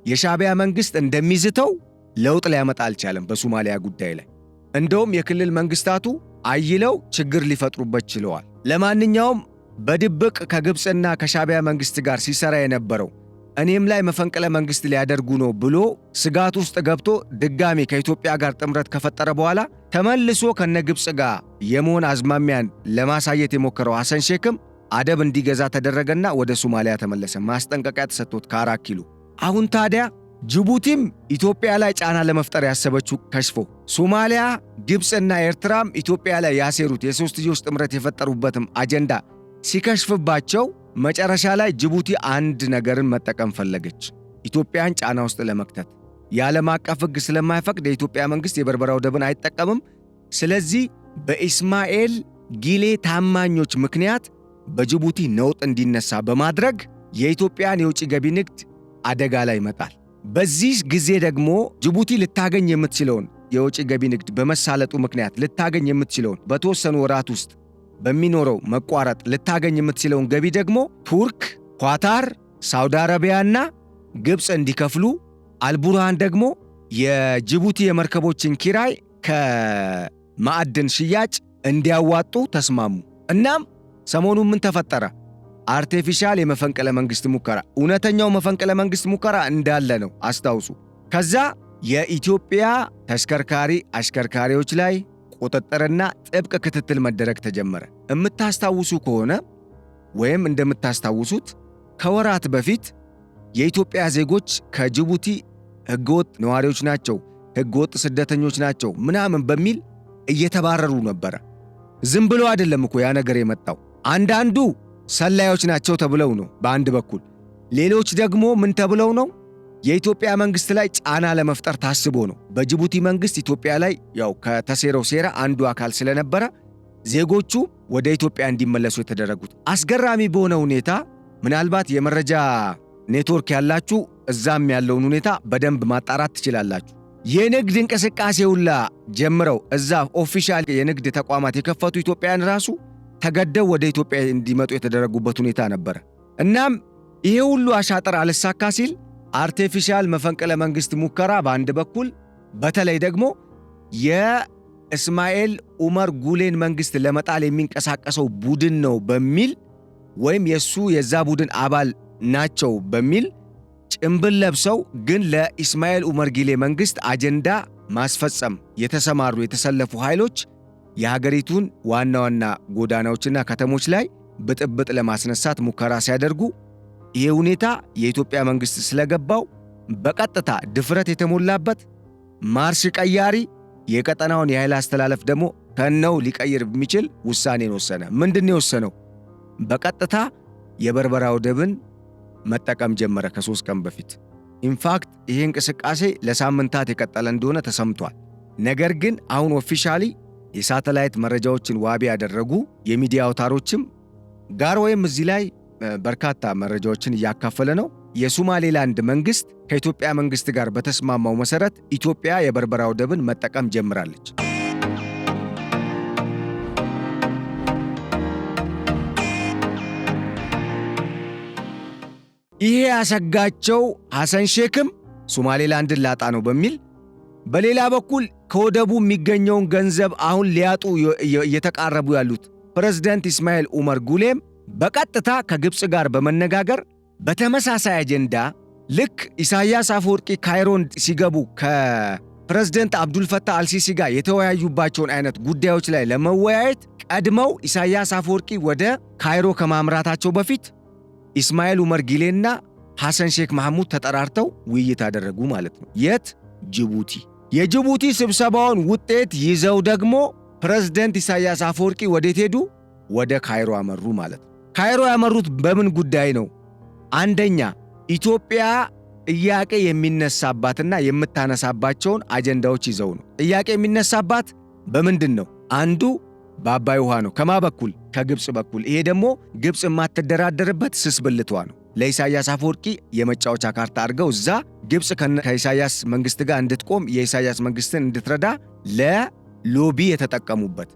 የሻዕቢያ መንግስት እንደሚዝተው ለውጥ ሊያመጣ አልቻለም በሶማሊያ ጉዳይ ላይ። እንደውም የክልል መንግስታቱ አይለው ችግር ሊፈጥሩበት ችለዋል። ለማንኛውም በድብቅ ከግብፅና ከሻዕቢያ መንግስት ጋር ሲሰራ የነበረው እኔም ላይ መፈንቅለ መንግስት ሊያደርጉ ነው ብሎ ስጋት ውስጥ ገብቶ ድጋሚ ከኢትዮጵያ ጋር ጥምረት ከፈጠረ በኋላ ተመልሶ ከነግብፅ ጋር የመሆን አዝማሚያን ለማሳየት የሞከረው ሐሰን ሼክም አደብ እንዲገዛ ተደረገና ወደ ሶማሊያ ተመለሰ። ማስጠንቀቂያ ተሰጥቶት ከ4 ኪሎ። አሁን ታዲያ ጅቡቲም ኢትዮጵያ ላይ ጫና ለመፍጠር ያሰበችው ከሽፎ ሶማሊያ፣ ግብፅና ኤርትራም ኢትዮጵያ ላይ ያሴሩት የሶስትዮሽ ጥምረት የፈጠሩበትም አጀንዳ ሲከሽፍባቸው መጨረሻ ላይ ጅቡቲ አንድ ነገርን መጠቀም ፈለገች፣ ኢትዮጵያን ጫና ውስጥ ለመክተት። የዓለም አቀፍ ሕግ ስለማይፈቅድ የኢትዮጵያ መንግስት የበርበራ ወደብን አይጠቀምም። ስለዚህ በኢስማኤል ጊሌ ታማኞች ምክንያት በጅቡቲ ነውጥ እንዲነሳ በማድረግ የኢትዮጵያን የውጭ ገቢ ንግድ አደጋ ላይ ይመጣል። በዚህ ጊዜ ደግሞ ጅቡቲ ልታገኝ የምትችለውን የውጭ ገቢ ንግድ በመሳለጡ ምክንያት ልታገኝ የምትችለውን በተወሰኑ ወራት ውስጥ በሚኖረው መቋረጥ ልታገኝ የምትችለውን ገቢ ደግሞ ቱርክ፣ ኳታር፣ ሳውዲ አረቢያና ግብፅ እንዲከፍሉ፣ አልቡርሃን ደግሞ የጅቡቲ የመርከቦችን ኪራይ ከማዕድን ሽያጭ እንዲያዋጡ ተስማሙ። እናም ሰሞኑን ምን ተፈጠረ? አርቴፊሻል የመፈንቅለ መንግስት ሙከራ። እውነተኛው መፈንቅለ መንግስት ሙከራ እንዳለ ነው አስታውሱ። ከዛ የኢትዮጵያ ተሽከርካሪ አሽከርካሪዎች ላይ ቁጥጥርና ጥብቅ ክትትል መደረግ ተጀመረ። የምታስታውሱ ከሆነ ወይም እንደምታስታውሱት ከወራት በፊት የኢትዮጵያ ዜጎች ከጅቡቲ ህገወጥ ነዋሪዎች ናቸው፣ ህገወጥ ስደተኞች ናቸው ምናምን በሚል እየተባረሩ ነበረ። ዝም ብሎ አይደለም እኮ ያ ነገር የመጣው። አንዳንዱ ሰላዮች ናቸው ተብለው ነው በአንድ በኩል፣ ሌሎች ደግሞ ምን ተብለው ነው? የኢትዮጵያ መንግስት ላይ ጫና ለመፍጠር ታስቦ ነው። በጅቡቲ መንግስት ኢትዮጵያ ላይ ያው ከተሴረው ሴራ አንዱ አካል ስለነበረ ዜጎቹ ወደ ኢትዮጵያ እንዲመለሱ የተደረጉት። አስገራሚ በሆነ ሁኔታ ምናልባት የመረጃ ኔትወርክ ያላችሁ እዛም ያለውን ሁኔታ በደንብ ማጣራት ትችላላችሁ። የንግድ እንቅስቃሴ ሁላ ጀምረው እዛ ኦፊሻል የንግድ ተቋማት የከፈቱ ኢትዮጵያውያን ራሱ ተገደው ወደ ኢትዮጵያ እንዲመጡ የተደረጉበት ሁኔታ ነበረ። እናም ይሄ ሁሉ አሻጥር አልሳካ ሲል አርቴፊሻል መፈንቅለ መንግስት ሙከራ በአንድ በኩል፣ በተለይ ደግሞ የእስማኤል ኡመር ጉሌን መንግስት ለመጣል የሚንቀሳቀሰው ቡድን ነው በሚል ወይም የዛ ቡድን አባል ናቸው በሚል ጭምብል ለብሰው ግን ለኢስማኤል ኡመር ጊሌ መንግስት አጀንዳ ማስፈጸም የተሰማሩ የተሰለፉ ኃይሎች የሀገሪቱን ዋና ዋና ጎዳናዎችና ከተሞች ላይ ብጥብጥ ለማስነሳት ሙከራ ሲያደርጉ ይሄ ሁኔታ የኢትዮጵያ መንግስት ስለገባው በቀጥታ ድፍረት የተሞላበት ማርሽ ቀያሪ የቀጠናውን የኃይል አስተላለፍ ደግሞ ከነው ሊቀይር የሚችል ውሳኔን ወሰነ። ምንድነው የወሰነው? በቀጥታ የበርበራ ወደብን መጠቀም ጀመረ ከ3 ቀን በፊት። ኢንፋክት ይሄ እንቅስቃሴ ለሳምንታት የቀጠለ እንደሆነ ተሰምቷል። ነገር ግን አሁን ኦፊሻሊ የሳተላይት መረጃዎችን ዋቢ ያደረጉ የሚዲያ አውታሮችም ጋር ወይም እዚህ ላይ በርካታ መረጃዎችን እያካፈለ ነው። የሶማሌላንድ መንግስት ከኢትዮጵያ መንግስት ጋር በተስማማው መሰረት ኢትዮጵያ የበርበራ ወደብን መጠቀም ጀምራለች። ይሄ ያሰጋቸው ሐሰን ሼክም ሶማሌላንድን ላጣ ነው በሚል፣ በሌላ በኩል ከወደቡ የሚገኘውን ገንዘብ አሁን ሊያጡ እየተቃረቡ ያሉት ፕሬዝዳንት ኢስማኤል ኡመር ጉሌም በቀጥታ ከግብፅ ጋር በመነጋገር በተመሳሳይ አጀንዳ ልክ ኢሳያስ አፈወርቂ ካይሮን ሲገቡ ከፕሬዝዳንት አብዱልፈታህ አልሲሲ ጋር የተወያዩባቸውን አይነት ጉዳዮች ላይ ለመወያየት ቀድመው ኢሳያስ አፈወርቂ ወደ ካይሮ ከማምራታቸው በፊት ኢስማኤል ኡመር ጊሌና ሐሰን ሼክ መሐሙድ ተጠራርተው ውይይት አደረጉ ማለት ነው። የት? ጅቡቲ። የጅቡቲ ስብሰባውን ውጤት ይዘው ደግሞ ፕሬዝዳንት ኢሳያስ አፈወርቂ ወዴት ሄዱ? ወደ ካይሮ አመሩ ማለት ነው። ካይሮ ያመሩት በምን ጉዳይ ነው? አንደኛ ኢትዮጵያ ጥያቄ የሚነሳባትና የምታነሳባቸውን አጀንዳዎች ይዘው ነው። ጥያቄ የሚነሳባት በምንድን ነው? አንዱ በአባይ ውሃ ነው። ከማ በኩል? ከግብፅ በኩል። ይሄ ደግሞ ግብፅ የማትደራደርበት ስስ ብልቷ ነው። ለኢሳያስ አፈወርቂ የመጫወቻ ካርታ አድርገው እዛ ግብፅ ከኢሳያስ መንግስት ጋር እንድትቆም የኢሳያስ መንግስትን እንድትረዳ ለሎቢ የተጠቀሙበት።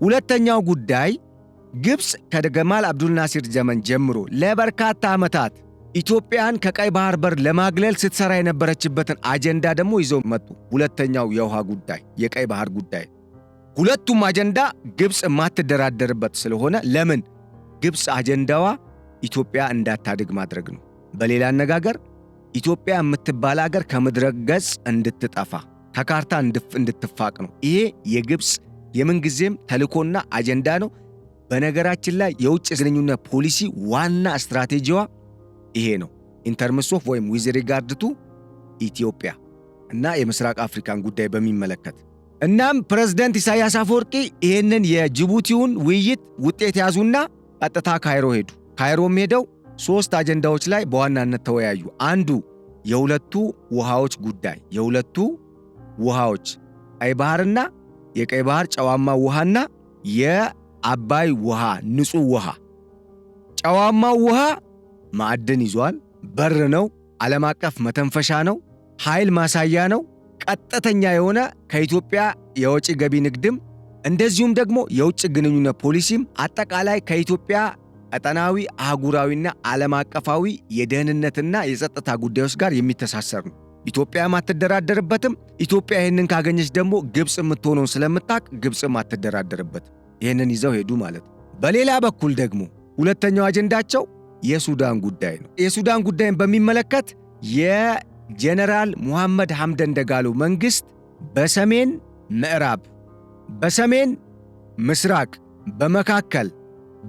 ሁለተኛው ጉዳይ ግብፅ ከገማል አብዱል ናሲር ዘመን ጀምሮ ለበርካታ ዓመታት ኢትዮጵያን ከቀይ ባህር በር ለማግለል ስትሰራ የነበረችበትን አጀንዳ ደግሞ ይዘው መጡ። ሁለተኛው የውሃ ጉዳይ፣ የቀይ ባህር ጉዳይ። ሁለቱም አጀንዳ ግብፅ የማትደራደርበት ስለሆነ ለምን? ግብፅ አጀንዳዋ ኢትዮጵያ እንዳታድግ ማድረግ ነው። በሌላ አነጋገር ኢትዮጵያ የምትባል አገር ከምድረ ገጽ እንድትጠፋ ከካርታ እንድትፋቅ ነው። ይሄ የግብፅ የምንጊዜም ተልእኮና አጀንዳ ነው። በነገራችን ላይ የውጭ ግንኙነት ፖሊሲ ዋና ስትራቴጂዋ ይሄ ነው። ኢንተርምስ ኦፍ ወይም ዊዝ ሪጋርድ ቱ ኢትዮጵያ እና የምስራቅ አፍሪካን ጉዳይ በሚመለከት። እናም ፕሬዝዳንት ኢሳያስ አፈወርቂ ይህንን የጅቡቲውን ውይይት ውጤት ያዙና ቀጥታ ካይሮ ሄዱ። ካይሮም ሄደው 3 አጀንዳዎች ላይ በዋናነት ተወያዩ። አንዱ የሁለቱ ውሃዎች ጉዳይ፣ የሁለቱ ውሃዎች ቀይ ባህርና የቀይ ባህር ጨዋማ ውሃና የአባይ ውሃ ንጹህ ውሃ። ጨዋማው ውሃ ማዕድን ይዟል፣ በር ነው፣ ዓለም አቀፍ መተንፈሻ ነው፣ ኃይል ማሳያ ነው፣ ቀጥተኛ የሆነ ከኢትዮጵያ የወጪ ገቢ ንግድም እንደዚሁም ደግሞ የውጭ ግንኙነት ፖሊሲም አጠቃላይ ከኢትዮጵያ ቀጠናዊ አህጉራዊና ዓለም አቀፋዊ የደህንነትና የጸጥታ ጉዳዮች ጋር የሚተሳሰር ነው። ኢትዮጵያ ማትደራደርበትም። ኢትዮጵያ ይህንን ካገኘች ደግሞ ግብፅ የምትሆነውን ስለምታቅ ግብፅ ማትደራደርበትም። ይህንን ይዘው ሄዱ ማለት ነው። በሌላ በኩል ደግሞ ሁለተኛው አጀንዳቸው የሱዳን ጉዳይ ነው። የሱዳን ጉዳይን በሚመለከት የጀነራል ሙሐመድ ሐምደን ደጋሎ መንግስት በሰሜን ምዕራብ፣ በሰሜን ምስራቅ፣ በመካከል፣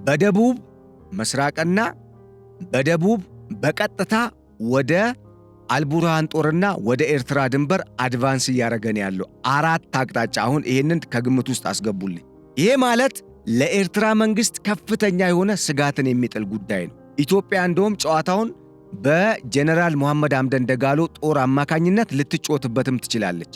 በደቡብ ምስራቅና በደቡብ በቀጥታ ወደ አልቡርሃን ጦርና ወደ ኤርትራ ድንበር አድቫንስ እያደረገን ያለው 4 አቅጣጫ። አሁን ይህንን ከግምት ውስጥ አስገቡልኝ። ይሄ ማለት ለኤርትራ መንግስት ከፍተኛ የሆነ ስጋትን የሚጥል ጉዳይ ነው። ኢትዮጵያ እንደውም ጨዋታውን በጀነራል ሙሐመድ ሐምደን ደጋሎ ጦር አማካኝነት ልትጮትበትም ትችላለች።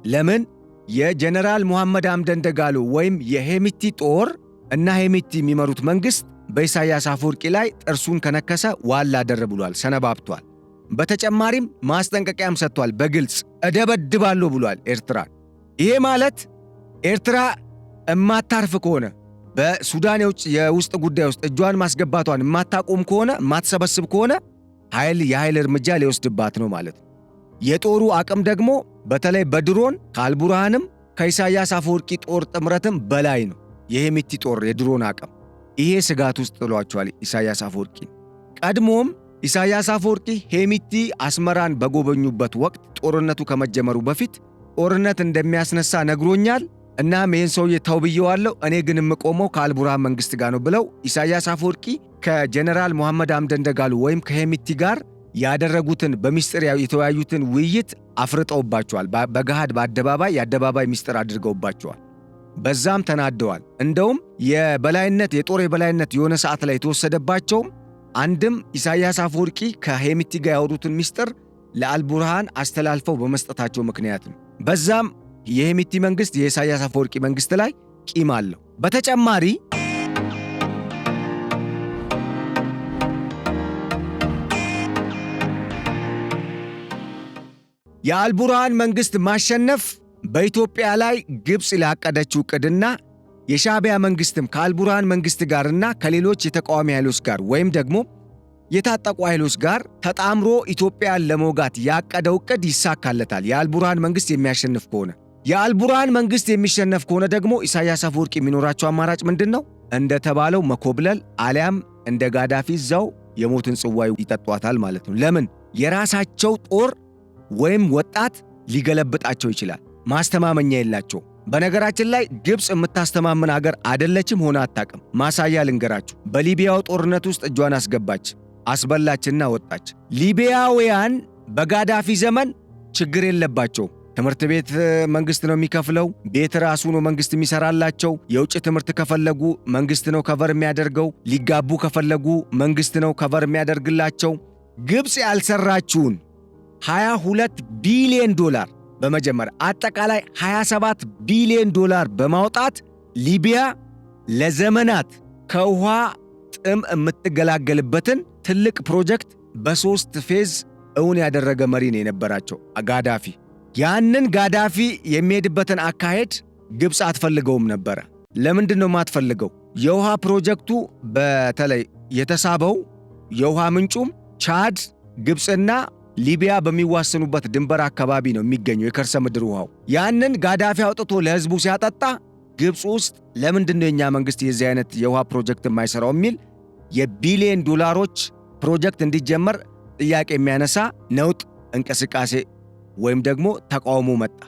ለምን? የጀነራል ሙሐመድ ሐምደን ደጋሎ ወይም የሄሚቲ ጦር እና ሄሚቲ የሚመሩት መንግስት በኢሳያስ አፈወርቂ ላይ ጥርሱን ከነከሰ ዋላ ደር ብሏል፣ ሰነባብቷል። በተጨማሪም ማስጠንቀቂያም ሰጥቷል። በግልጽ እደበድባለሁ ብሏል ኤርትራን። ይሄ ማለት ኤርትራ እማታርፍ ከሆነ በሱዳን የውስጥ ጉዳይ ውስጥ እጇን ማስገባቷን የማታቆም ከሆነ የማትሰበስብ ከሆነ የኃይል እርምጃ ሊወስድባት ነው ማለት ነው። የጦሩ አቅም ደግሞ በተለይ በድሮን ከአልቡርሃንም ከኢሳያስ አፈወርቂ ጦር ጥምረትም በላይ ነው የሄሚቲ ጦር የድሮን አቅም። ይሄ ስጋት ውስጥ ጥሏቸዋል ኢሳያስ አፈወርቂ። ቀድሞም ኢሳያስ አፈወርቂ ሄሚቲ አስመራን በጎበኙበት ወቅት ጦርነቱ ከመጀመሩ በፊት ጦርነት እንደሚያስነሳ ነግሮኛል። እናም ይህን ሰውዬ ተው ብየዋለሁ፣ እኔ ግን የምቆመው ከአልቡርሃን መንግስት ጋር ነው ብለው ኢሳያስ አፈወርቂ ከጀነራል ሙሐመድ ሐምደን ደጋሎ ወይም ከሄሚቲ ጋር ያደረጉትን በሚስጥር የተወያዩትን ውይይት አፍርጠውባቸዋል። በገሃድ በአደባባይ የአደባባይ ሚስጥር አድርገውባቸዋል። በዛም ተናደዋል። እንደውም የጦር የበላይነት የሆነ ሰዓት ላይ የተወሰደባቸውም አንድም ኢሳያስ አፈወርቂ ከሄሚቲ ጋር ያወሩትን ሚስጥር ለአልቡርሃን አስተላልፈው በመስጠታቸው ምክንያት ነው። በዛም የሄሚቲ መንግስት የኢሳያስ አፈወርቂ መንግስት ላይ ቂም አለው። በተጨማሪ የአልቡርሃን መንግስት ማሸነፍ በኢትዮጵያ ላይ ግብፅ ላቀደችው ዕቅድና የሻዕቢያ መንግስትም ከአልቡርሃን መንግስት ጋርና ከሌሎች የተቃዋሚ ኃይሎች ጋር ወይም ደግሞ የታጠቁ ኃይሎች ጋር ተጣምሮ ኢትዮጵያን ለመውጋት ያቀደው ዕቅድ ይሳካለታል። የአልቡርሃን መንግስት የሚያሸንፍ ከሆነ የአልቡርሃን መንግስት የሚሸነፍ ከሆነ ደግሞ ኢሳያስ አፈወርቂ የሚኖራቸው አማራጭ ምንድን ነው? እንደተባለው መኮብለል አሊያም እንደ ጋዳፊ እዛው የሞትን ጽዋ ይጠጧታል ማለት ነው። ለምን? የራሳቸው ጦር ወይም ወጣት ሊገለብጣቸው ይችላል። ማስተማመኛ የላቸው። በነገራችን ላይ ግብፅ የምታስተማምን አገር አይደለችም፣ ሆነ አታውቅም። ማሳያ ልንገራችሁ። በሊቢያው ጦርነት ውስጥ እጇን አስገባች። አስበላችና ወጣች። ሊቢያውያን በጋዳፊ ዘመን ችግር የለባቸው። ትምህርት ቤት መንግስት ነው የሚከፍለው። ቤት ራሱ ነው መንግስት የሚሰራላቸው። የውጭ ትምህርት ከፈለጉ መንግስት ነው ከቨር የሚያደርገው። ሊጋቡ ከፈለጉ መንግስት ነው ከቨር የሚያደርግላቸው። ግብፅ ያልሰራችውን 22 ቢሊዮን ዶላር በመጀመር አጠቃላይ 27 ቢሊዮን ዶላር በማውጣት ሊቢያ ለዘመናት ከውሃ ጥም የምትገላገልበትን ትልቅ ፕሮጀክት በሶስት ፌዝ እውን ያደረገ መሪ ነው የነበራቸው ጋዳፊ። ያንን ጋዳፊ የሚሄድበትን አካሄድ ግብፅ አትፈልገውም ነበረ። ለምንድን ነው የማትፈልገው? የውሃ ፕሮጀክቱ በተለይ የተሳበው የውሃ ምንጩም ቻድ፣ ግብፅና ሊቢያ በሚዋሰኑበት ድንበር አካባቢ ነው የሚገኘው የከርሰ ምድር ውሃው። ያንን ጋዳፊ አውጥቶ ለህዝቡ ሲያጠጣ ግብፅ ውስጥ ለምንድን ነው የኛ መንግስት የዚህ አይነት የውሃ ፕሮጀክት የማይሰራው የሚል የቢሊዮን ዶላሮች ፕሮጀክት እንዲጀመር ጥያቄ የሚያነሳ ነውጥ እንቅስቃሴ ወይም ደግሞ ተቃውሞ መጣ።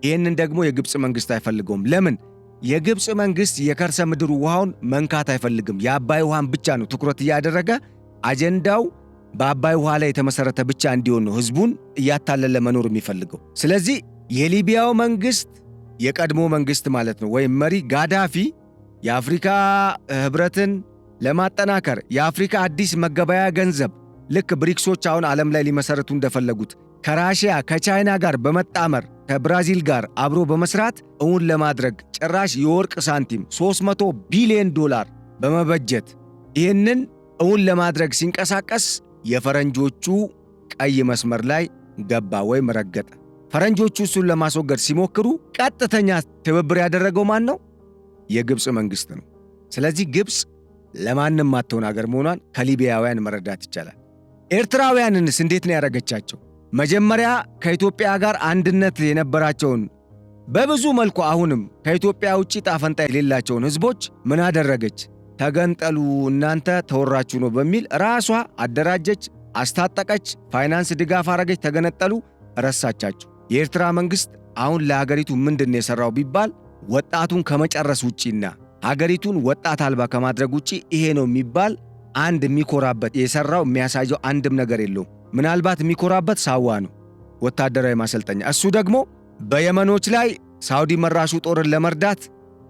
ይህንን ደግሞ የግብፅ መንግስት አይፈልገውም። ለምን? የግብፅ መንግስት የከርሰ ምድር ውሃውን መንካት አይፈልግም። የአባይ ውሃን ብቻ ነው ትኩረት እያደረገ አጀንዳው በአባይ ውሃ ላይ የተመሰረተ ብቻ እንዲሆን ነው ህዝቡን እያታለለ መኖር የሚፈልገው። ስለዚህ የሊቢያው መንግስት የቀድሞ መንግስት ማለት ነው ወይም መሪ ጋዳፊ የአፍሪካ ህብረትን ለማጠናከር የአፍሪካ አዲስ መገበያ ገንዘብ ልክ ብሪክሶች አሁን ዓለም ላይ ሊመሰረቱ እንደፈለጉት ከራሽያ ከቻይና ጋር በመጣመር ከብራዚል ጋር አብሮ በመስራት እውን ለማድረግ ጭራሽ የወርቅ ሳንቲም 300 ቢሊዮን ዶላር በመበጀት ይህንን እውን ለማድረግ ሲንቀሳቀስ የፈረንጆቹ ቀይ መስመር ላይ ገባ ወይም ረገጠ። ፈረንጆቹ እሱን ለማስወገድ ሲሞክሩ ቀጥተኛ ትብብር ያደረገው ማን ነው? የግብፅ መንግስት ነው። ስለዚህ ግብፅ ለማንም ማትሆን አገር መሆኗን ከሊቢያውያን መረዳት ይቻላል። ኤርትራውያንንስ እንዴት ነው ያደረገቻቸው? መጀመሪያ ከኢትዮጵያ ጋር አንድነት የነበራቸውን በብዙ መልኩ አሁንም ከኢትዮጵያ ውጪ ጣፈንታ የሌላቸውን ህዝቦች ምን አደረገች? ተገንጠሉ እናንተ ተወራችሁ ነው በሚል ራሷ አደራጀች፣ አስታጠቀች፣ ፋይናንስ ድጋፍ አረገች። ተገነጠሉ፣ ረሳቻቸው። የኤርትራ መንግስት አሁን ለሀገሪቱ ምንድን የሰራው ቢባል ወጣቱን ከመጨረስ ውጪና ሀገሪቱን ወጣት አልባ ከማድረግ ውጪ ይሄ ነው የሚባል አንድ የሚኮራበት የሰራው የሚያሳየው አንድም ነገር የለውም። ምናልባት የሚኮራበት ሳዋ ነው፣ ወታደራዊ ማሰልጠኛ። እሱ ደግሞ በየመኖች ላይ ሳውዲ መራሹ ጦርን ለመርዳት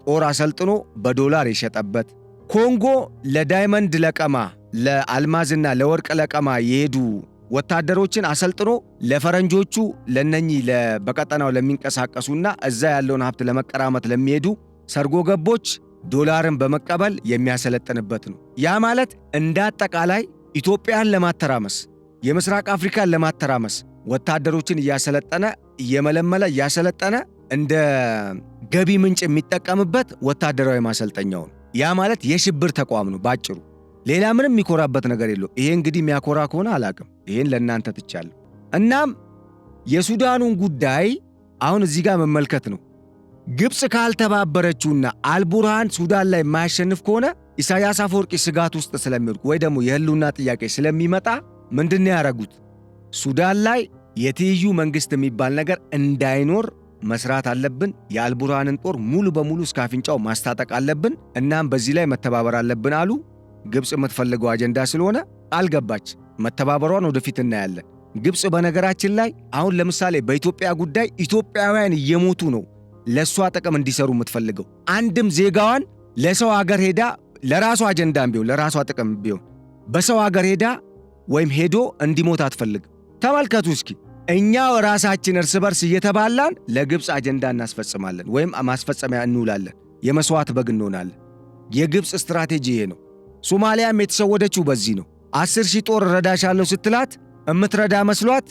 ጦር አሰልጥኖ በዶላር የሸጠበት፣ ኮንጎ ለዳይመንድ ለቀማ ለአልማዝና ለወርቅ ለቀማ የሄዱ ወታደሮችን አሰልጥኖ ለፈረንጆቹ ለነኚህ በቀጠናው ለሚንቀሳቀሱና እዛ ያለውን ሀብት ለመቀራመት ለሚሄዱ ሰርጎ ገቦች ዶላርን በመቀበል የሚያሰለጥንበት ነው። ያ ማለት እንደ አጠቃላይ ኢትዮጵያን ለማተራመስ የምስራቅ አፍሪካን ለማተራመስ ወታደሮችን እያሰለጠነ እየመለመለ እያሰለጠነ እንደ ገቢ ምንጭ የሚጠቀምበት ወታደራዊ ማሰልጠኛው ነው። ያ ማለት የሽብር ተቋም ነው ባጭሩ። ሌላ ምንም የሚኮራበት ነገር የለው። ይሄ እንግዲህ የሚያኮራ ከሆነ አላቅም፣ ይሄን ለእናንተ ትቻለሁ። እናም የሱዳኑን ጉዳይ አሁን እዚህ ጋር መመልከት ነው። ግብፅ ካልተባበረችውና አልቡርሃን ሱዳን ላይ የማያሸንፍ ከሆነ ኢሳያስ አፈወርቂ ስጋት ውስጥ ስለሚወድቁ ወይ ደግሞ የህልውና ጥያቄ ስለሚመጣ ምንድን ያደረጉት? ሱዳን ላይ የትይዩ መንግስት የሚባል ነገር እንዳይኖር መስራት አለብን። የአልቡርሃንን ጦር ሙሉ በሙሉ እስከ አፍንጫው ማስታጠቅ አለብን። እናም በዚህ ላይ መተባበር አለብን አሉ። ግብፅ የምትፈልገው አጀንዳ ስለሆነ አልገባች። መተባበሯን ወደፊት እናያለን። ግብፅ በነገራችን ላይ አሁን ለምሳሌ በኢትዮጵያ ጉዳይ ኢትዮጵያውያን እየሞቱ ነው ለሷ ጥቅም እንዲሰሩ የምትፈልገው። አንድም ዜጋዋን ለሰው ሀገር ሄዳ ለራሷ አጀንዳም ቢሆን ለራሷ ጥቅም ቢሆን በሰው ሀገር ሄዳ ወይም ሄዶ እንዲሞት አትፈልግም። ተመልከቱ እስኪ እኛው ራሳችን እርስ በርስ እየተባላን ለግብፅ አጀንዳ እናስፈጽማለን ወይም ማስፈጸሚያ እንውላለን። የመስዋዕት በግ እንሆናለን። የግብፅ ስትራቴጂ ይሄ ነው። ሶማሊያም የተሰወደችው በዚህ ነው። 10,000 ጦር ረዳሻለሁ ስትላት እምትረዳ መስሏት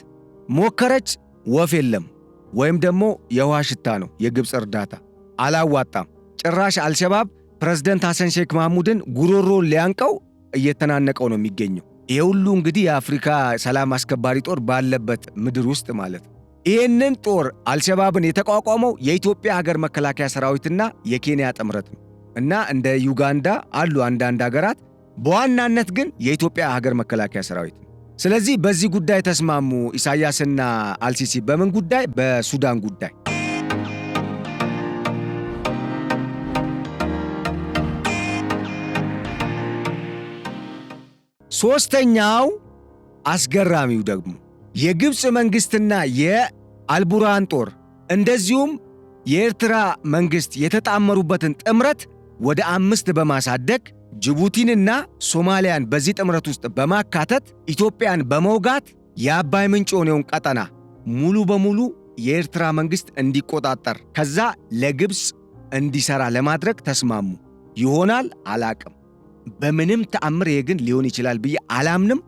ሞከረች። ወፍ የለም ወይም ደግሞ የውሃ ሽታ ነው የግብፅ እርዳታ። አላዋጣም። ጭራሽ አልሸባብ ፕሬዝደንት ሐሰን ሼክ መሐሙድን ጉሮሮን ሊያንቀው እየተናነቀው ነው የሚገኘው። ይሄ ሁሉ እንግዲህ የአፍሪካ ሰላም አስከባሪ ጦር ባለበት ምድር ውስጥ ማለት ነው። ይህንን ጦር አልሸባብን የተቋቋመው የኢትዮጵያ ሀገር መከላከያ ሰራዊትና የኬንያ ጥምረት ነው እና እንደ ዩጋንዳ አሉ አንዳንድ ሀገራት፣ በዋናነት ግን የኢትዮጵያ ሀገር መከላከያ ሰራዊት ነው። ስለዚህ በዚህ ጉዳይ ተስማሙ ኢሳያስና አልሲሲ። በምን ጉዳይ? በሱዳን ጉዳይ። ሶስተኛው አስገራሚው ደግሞ የግብፅ መንግስትና የአልቡርሃን ጦር እንደዚሁም የኤርትራ መንግስት የተጣመሩበትን ጥምረት ወደ 5 በማሳደግ ጅቡቲንና ሶማሊያን በዚህ ጥምረት ውስጥ በማካተት ኢትዮጵያን በመውጋት የአባይ ምንጭ የሆነውን ቀጠና ሙሉ በሙሉ የኤርትራ መንግስት እንዲቆጣጠር ከዛ ለግብፅ እንዲሰራ ለማድረግ ተስማሙ። ይሆናል አላቅም። በምንም ተአምር ይሄ ግን ሊሆን ይችላል ብዬ አላምንም።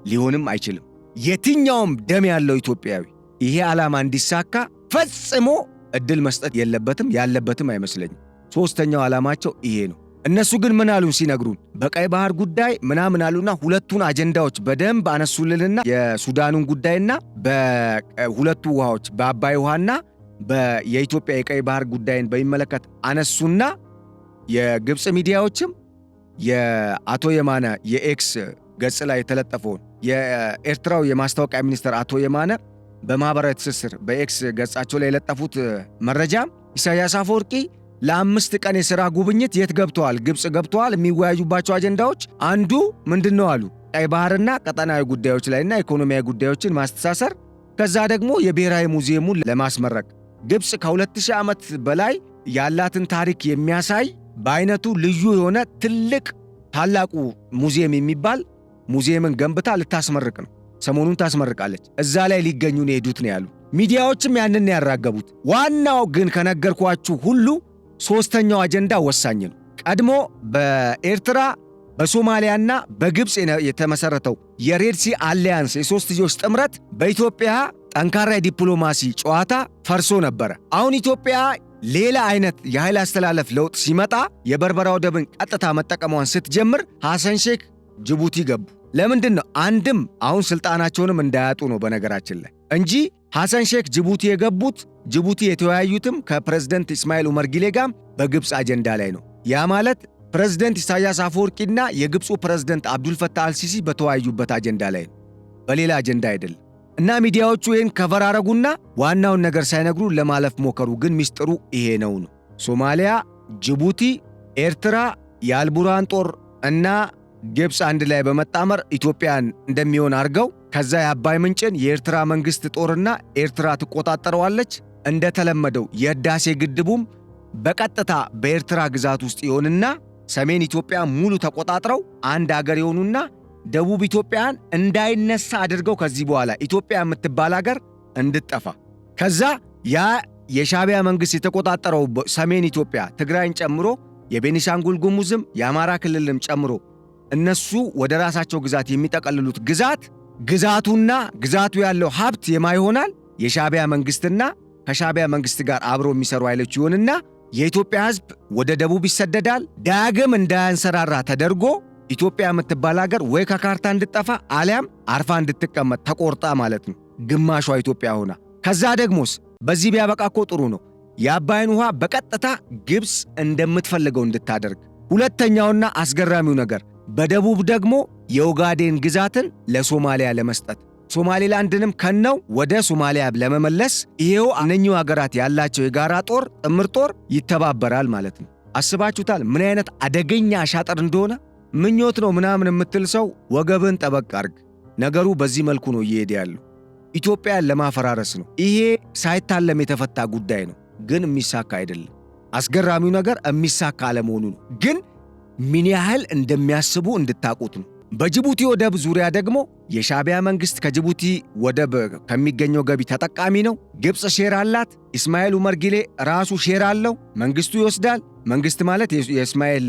ሊሆንም አይችልም። የትኛውም ደም ያለው ኢትዮጵያዊ ይሄ ዓላማ እንዲሳካ ፈጽሞ እድል መስጠት የለበትም፣ ያለበትም አይመስለኝም። ሶስተኛው ዓላማቸው ይሄ ነው። እነሱ ግን ምን አሉን ሲነግሩን በቀይ ባህር ጉዳይ ምናምን አሉና ሁለቱን አጀንዳዎች በደንብ አነሱልንና የሱዳኑን ጉዳይና በሁለቱ ውሃዎች በአባይ ውሃና የኢትዮጵያ የቀይ ባህር ጉዳይን በሚመለከት አነሱና የግብፅ ሚዲያዎችም የአቶ የማነ የኤክስ ገጽ ላይ የተለጠፈውን የኤርትራው የማስታወቂያ ሚኒስትር አቶ የማነ በማህበራዊ ትስስር በኤክስ ገጻቸው ላይ የለጠፉት መረጃ ኢሳያስ አፈወርቂ ለ5 ቀን የሥራ ጉብኝት የት ገብተዋል? ግብፅ ገብተዋል። የሚወያዩባቸው አጀንዳዎች አንዱ ምንድነው አሉ? ቀይ ባህርና ቀጠናዊ ጉዳዮች ላይና ኢኮኖሚያዊ ጉዳዮችን ማስተሳሰር፣ ከዛ ደግሞ የብሔራዊ ሙዚየሙን ለማስመረቅ ግብፅ ከ2000 ዓመት በላይ ያላትን ታሪክ የሚያሳይ በአይነቱ ልዩ የሆነ ትልቅ ታላቁ ሙዚየም የሚባል ሙዚየምን ገንብታ ልታስመርቅ ነው። ሰሞኑን ታስመርቃለች። እዛ ላይ ሊገኙ ነው የሄዱት ነው ያሉ። ሚዲያዎችም ያንን ያራገቡት። ዋናው ግን ከነገርኳችሁ ሁሉ ሶስተኛው አጀንዳ ወሳኝ ነው። ቀድሞ በኤርትራ በሶማሊያና በግብፅ የተመሰረተው የሬድሲ አሊያንስ የሶስትዮሽ ጥምረት በኢትዮጵያ ጠንካራ የዲፕሎማሲ ጨዋታ ፈርሶ ነበረ። አሁን ኢትዮጵያ ሌላ አይነት የኃይል አስተላለፍ ለውጥ ሲመጣ የበርበራ ወደብን ቀጥታ መጠቀሟን ስትጀምር ሐሰን ሼክ ጅቡቲ ገቡ። ለምንድን ነው? አንድም አሁን ስልጣናቸውንም እንዳያጡ ነው በነገራችን ላይ እንጂ ሐሰን ሼክ ጅቡቲ የገቡት ጅቡቲ የተወያዩትም ከፕሬዝደንት ኢስማኤል ኡመር ጊሌ ጋር በግብፅ አጀንዳ ላይ ነው። ያ ማለት ፕሬዝደንት ኢሳያስ አፈወርቂና የግብፁ ፕሬዝደንት አብዱልፈታህ አልሲሲ በተወያዩበት አጀንዳ ላይ ነው፣ በሌላ አጀንዳ አይደለም። እና ሚዲያዎቹ ይህን ከቨራረጉና ዋናውን ነገር ሳይነግሩ ለማለፍ ሞከሩ። ግን ሚስጥሩ ይሄ ነው። ሶማሊያ፣ ጅቡቲ፣ ኤርትራ የአልቡርሃን ጦር እና ግብፅ አንድ ላይ በመጣመር ኢትዮጵያን እንደሚሆን አድርገው ከዛ የአባይ ምንጭን የኤርትራ መንግስት ጦርና ኤርትራ ትቆጣጠረዋለች። እንደተለመደው የህዳሴ ግድቡም በቀጥታ በኤርትራ ግዛት ውስጥ ይሆንና ሰሜን ኢትዮጵያ ሙሉ ተቆጣጥረው አንድ አገር ይሆኑና ደቡብ ኢትዮጵያን እንዳይነሳ አድርገው ከዚህ በኋላ ኢትዮጵያ የምትባል አገር እንድትጠፋ ከዛ ያ የሻዕቢያ መንግስት የተቆጣጠረው ሰሜን ኢትዮጵያ ትግራይን ጨምሮ የቤኒሻንጉል ጉሙዝም የአማራ ክልልም ጨምሮ እነሱ ወደ ራሳቸው ግዛት የሚጠቀልሉት ግዛቱና ግዛቱ ያለው ሀብት ይሆናል የሻዕቢያ መንግስትና ከሻዕቢያ መንግስት ጋር አብሮ የሚሰሩ ኃይሎች ይሆንና የኢትዮጵያ ህዝብ ወደ ደቡብ ይሰደዳል። ዳግም እንዳያንሰራራ ተደርጎ ኢትዮጵያ የምትባል ሀገር ወይ ከካርታ እንድትጠፋ አሊያም አርፋ እንድትቀመጥ ተቆርጣ ማለት ነው፣ ግማሿ ኢትዮጵያ ሆና። ከዛ ደግሞስ በዚህ ቢያበቃ እኮ ጥሩ ነው፣ የአባይን ውሃ በቀጥታ ግብፅ እንደምትፈልገው እንድታደርግ። ሁለተኛውና አስገራሚው ነገር በደቡብ ደግሞ የኦጋዴን ግዛትን ለሶማሊያ ለመስጠት፣ ሶማሌላንድንም ከነው ወደ ሶማሊያ ለመመለስ ይሄው እነኚሁ ሀገራት ያላቸው የጋራ ጦር ጥምር ጦር ይተባበራል ማለት ነው። አስባችሁታል ምን አይነት አደገኛ አሻጥር እንደሆነ? ምኞት ነው ምናምን የምትል ሰው ወገብን ጠበቅ አርግ። ነገሩ በዚህ መልኩ ነው እየሄደ ያለው። ኢትዮጵያን ለማፈራረስ ነው። ይሄ ሳይታለም የተፈታ ጉዳይ ነው፣ ግን የሚሳካ አይደለም። አስገራሚው ነገር የሚሳካ አለመሆኑ ነው። ግን ምን ያህል እንደሚያስቡ እንድታቁት ነው። በጅቡቲ ወደብ ዙሪያ ደግሞ የሻዕቢያ መንግስት ከጅቡቲ ወደብ ከሚገኘው ገቢ ተጠቃሚ ነው። ግብፅ ሼር አላት። ኢስማኤል ኡመር ጊሌ ራሱ ሼር አለው። መንግስቱ ይወስዳል። መንግስት ማለት የኢስማኤል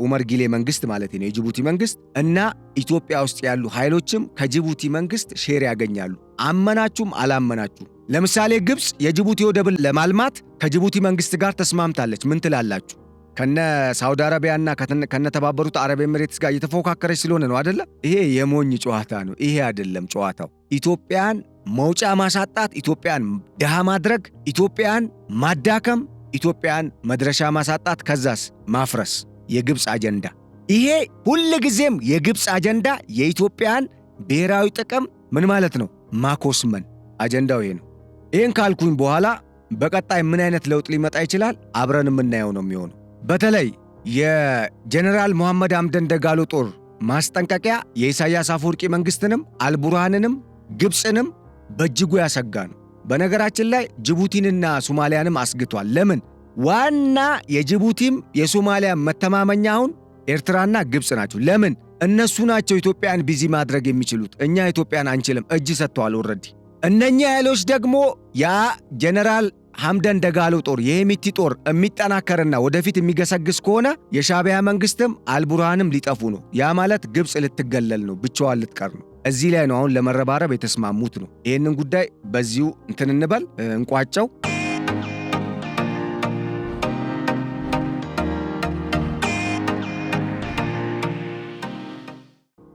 ኡመር ጊሌ መንግስት ማለት ነው፣ የጅቡቲ መንግስት እና ኢትዮጵያ ውስጥ ያሉ ኃይሎችም ከጅቡቲ መንግስት ሼር ያገኛሉ። አመናችሁም አላመናችሁም። ለምሳሌ ግብፅ የጅቡቲ ወደብን ለማልማት ከጅቡቲ መንግስት ጋር ተስማምታለች። ምን ትላላችሁ? ከነ ሳውዲ አረቢያና ከነ ተባበሩት አረብ ኤሚሬትስ ጋር እየተፎካከረች ስለሆነ ነው አይደለ? ይሄ የሞኝ ጨዋታ ነው። ይሄ አይደለም ጨዋታው። ኢትዮጵያን መውጫ ማሳጣት፣ ኢትዮጵያን ድሃ ማድረግ፣ ኢትዮጵያን ማዳከም፣ ኢትዮጵያን መድረሻ ማሳጣት፣ ከዛስ ማፍረስ የግብፅ አጀንዳ። ይሄ ሁልጊዜም የግብፅ አጀንዳ የኢትዮጵያን ብሔራዊ ጥቅም ምን ማለት ነው ማኮስመን አጀንዳው ይሄ ነው። ይህን ካልኩኝ በኋላ በቀጣይ ምን አይነት ለውጥ ሊመጣ ይችላል አብረን የምናየው ነው የሚሆነው። በተለይ የጀነራል መሐመድ ሐምደን ደጋሎ ጦር ማስጠንቀቂያ የኢሳያስ አፈወርቂ መንግስትንም አልቡርሃንንም ግብፅንም በእጅጉ ያሰጋ ነው። በነገራችን ላይ ጅቡቲንና ሶማሊያንም አስግቷል። ለምን? ዋና የጅቡቲም የሶማሊያ መተማመኛ አሁን ኤርትራና ግብፅ ናቸው። ለምን? እነሱ ናቸው ኢትዮጵያን ቢዚ ማድረግ የሚችሉት። እኛ ኢትዮጵያን አንችልም፣ እጅ ሰጥተዋል ኦልሬዲ። እነኛ ኃይሎች ደግሞ ያ ጀነራል ሐምደን ደጋሎ ጦር የሄሚቲ ጦር የሚጠናከርና ወደፊት የሚገሰግስ ከሆነ የሻዕቢያ መንግስትም አልቡርሃንም ሊጠፉ ነው። ያ ማለት ግብፅ ልትገለል ነው፣ ብቻዋን ልትቀር ነው። እዚህ ላይ ነው አሁን ለመረባረብ የተስማሙት ነው። ይህንን ጉዳይ በዚሁ እንትን እንበል እንቋጨው።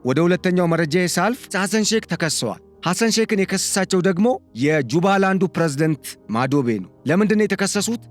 ወደ ሁለተኛው መረጃ ሳልፍ ሐሰን ሼክ ተከሰዋል። ሐሰን ሼክን የከሰሳቸው ደግሞ የጁባላንዱ ፕሬዝደንት ማዶቤ ነው። ለምንድነው የተከሰሱት?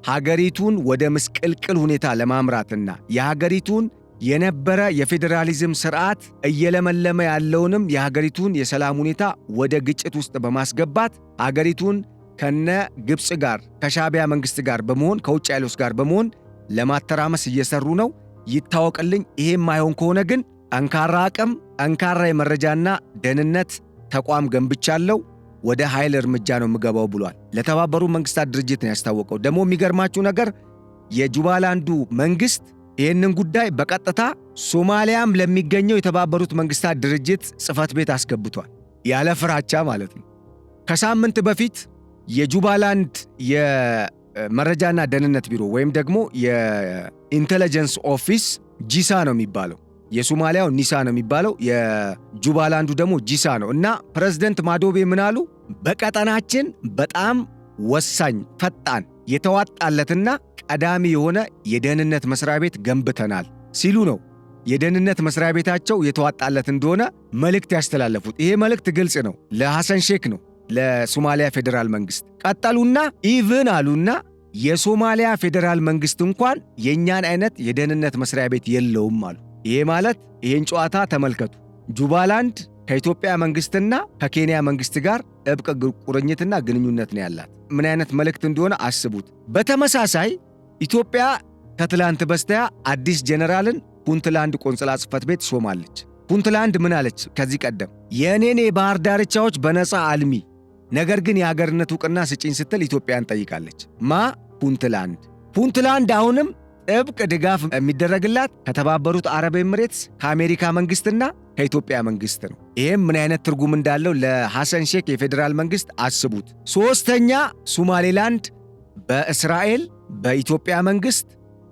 ሀገሪቱን ወደ ምስቅልቅል ሁኔታ ለማምራትና የሀገሪቱን የነበረ የፌዴራሊዝም ስርዓት እየለመለመ ያለውንም የሀገሪቱን የሰላም ሁኔታ ወደ ግጭት ውስጥ በማስገባት ሀገሪቱን ከነ ግብፅ ጋር ከሻዕቢያ መንግስት ጋር በመሆን ከውጭ ኃይሎች ጋር በመሆን ለማተራመስ እየሰሩ ነው። ይታወቅልኝ። ይሄም ማይሆን ከሆነ ግን ጠንካራ አቅም፣ ጠንካራ የመረጃና ደህንነት ተቋም ገንብቻለሁ፣ ወደ ኃይል እርምጃ ነው የምገባው ብሏል። ለተባበሩት መንግስታት ድርጅት ነው ያስታወቀው። ደግሞ የሚገርማችሁ ነገር የጁባላንዱ መንግስት ይህንን ጉዳይ በቀጥታ ሶማሊያም ለሚገኘው የተባበሩት መንግስታት ድርጅት ጽሕፈት ቤት አስገብቷል። ያለ ፍራቻ ማለት ነው። ከሳምንት በፊት የጁባላንድ የመረጃና ደህንነት ቢሮ ወይም ደግሞ የኢንቴሊጀንስ ኦፊስ ጂሳ ነው የሚባለው፣ የሶማሊያው ኒሳ ነው የሚባለው፣ የጁባላንዱ ደግሞ ጂሳ ነው። እና ፕሬዝደንት ማዶቤ ምን አሉ? በቀጠናችን በጣም ወሳኝ፣ ፈጣን፣ የተዋጣለትና ቀዳሚ የሆነ የደህንነት መስሪያ ቤት ገንብተናል ሲሉ ነው የደህንነት መስሪያ ቤታቸው የተዋጣለት እንደሆነ መልእክት ያስተላለፉት። ይሄ መልእክት ግልጽ ነው፣ ለሐሰን ሼክ ነው፣ ለሶማሊያ ፌዴራል መንግስት። ቀጠሉና ኢቭን አሉና የሶማሊያ ፌዴራል መንግስት እንኳን የኛን አይነት የደህንነት መስሪያ ቤት የለውም አሉ። ይሄ ማለት ይሄን ጨዋታ ተመልከቱ። ጁባላንድ ከኢትዮጵያ መንግስትና ከኬንያ መንግስት ጋር ጥብቅ ቁርኝትና ግንኙነት ነው ያላት። ምን አይነት መልእክት እንደሆነ አስቡት። በተመሳሳይ ኢትዮጵያ ከትላንት በስቲያ አዲስ ጀነራልን ፑንትላንድ ቆንጽላ ጽሕፈት ቤት ሾማለች። ፑንትላንድ ምን አለች? ከዚህ ቀደም የኔን የባህር ዳርቻዎች በነፃ አልሚ፣ ነገር ግን የሀገርነት ዕውቅና ስጪኝ ስትል ኢትዮጵያን ጠይቃለች። ፑንትላንድ አሁንም ጥብቅ ድጋፍ የሚደረግላት ከተባበሩት አረብ ኤምሬትስ ከአሜሪካ መንግስትና ከኢትዮጵያ መንግስት ነው። ይህም ምን አይነት ትርጉም እንዳለው ለሐሰን ሼክ የፌዴራል መንግስት አስቡት። ሶስተኛ ሶማሌላንድ በእስራኤል በኢትዮጵያ መንግስት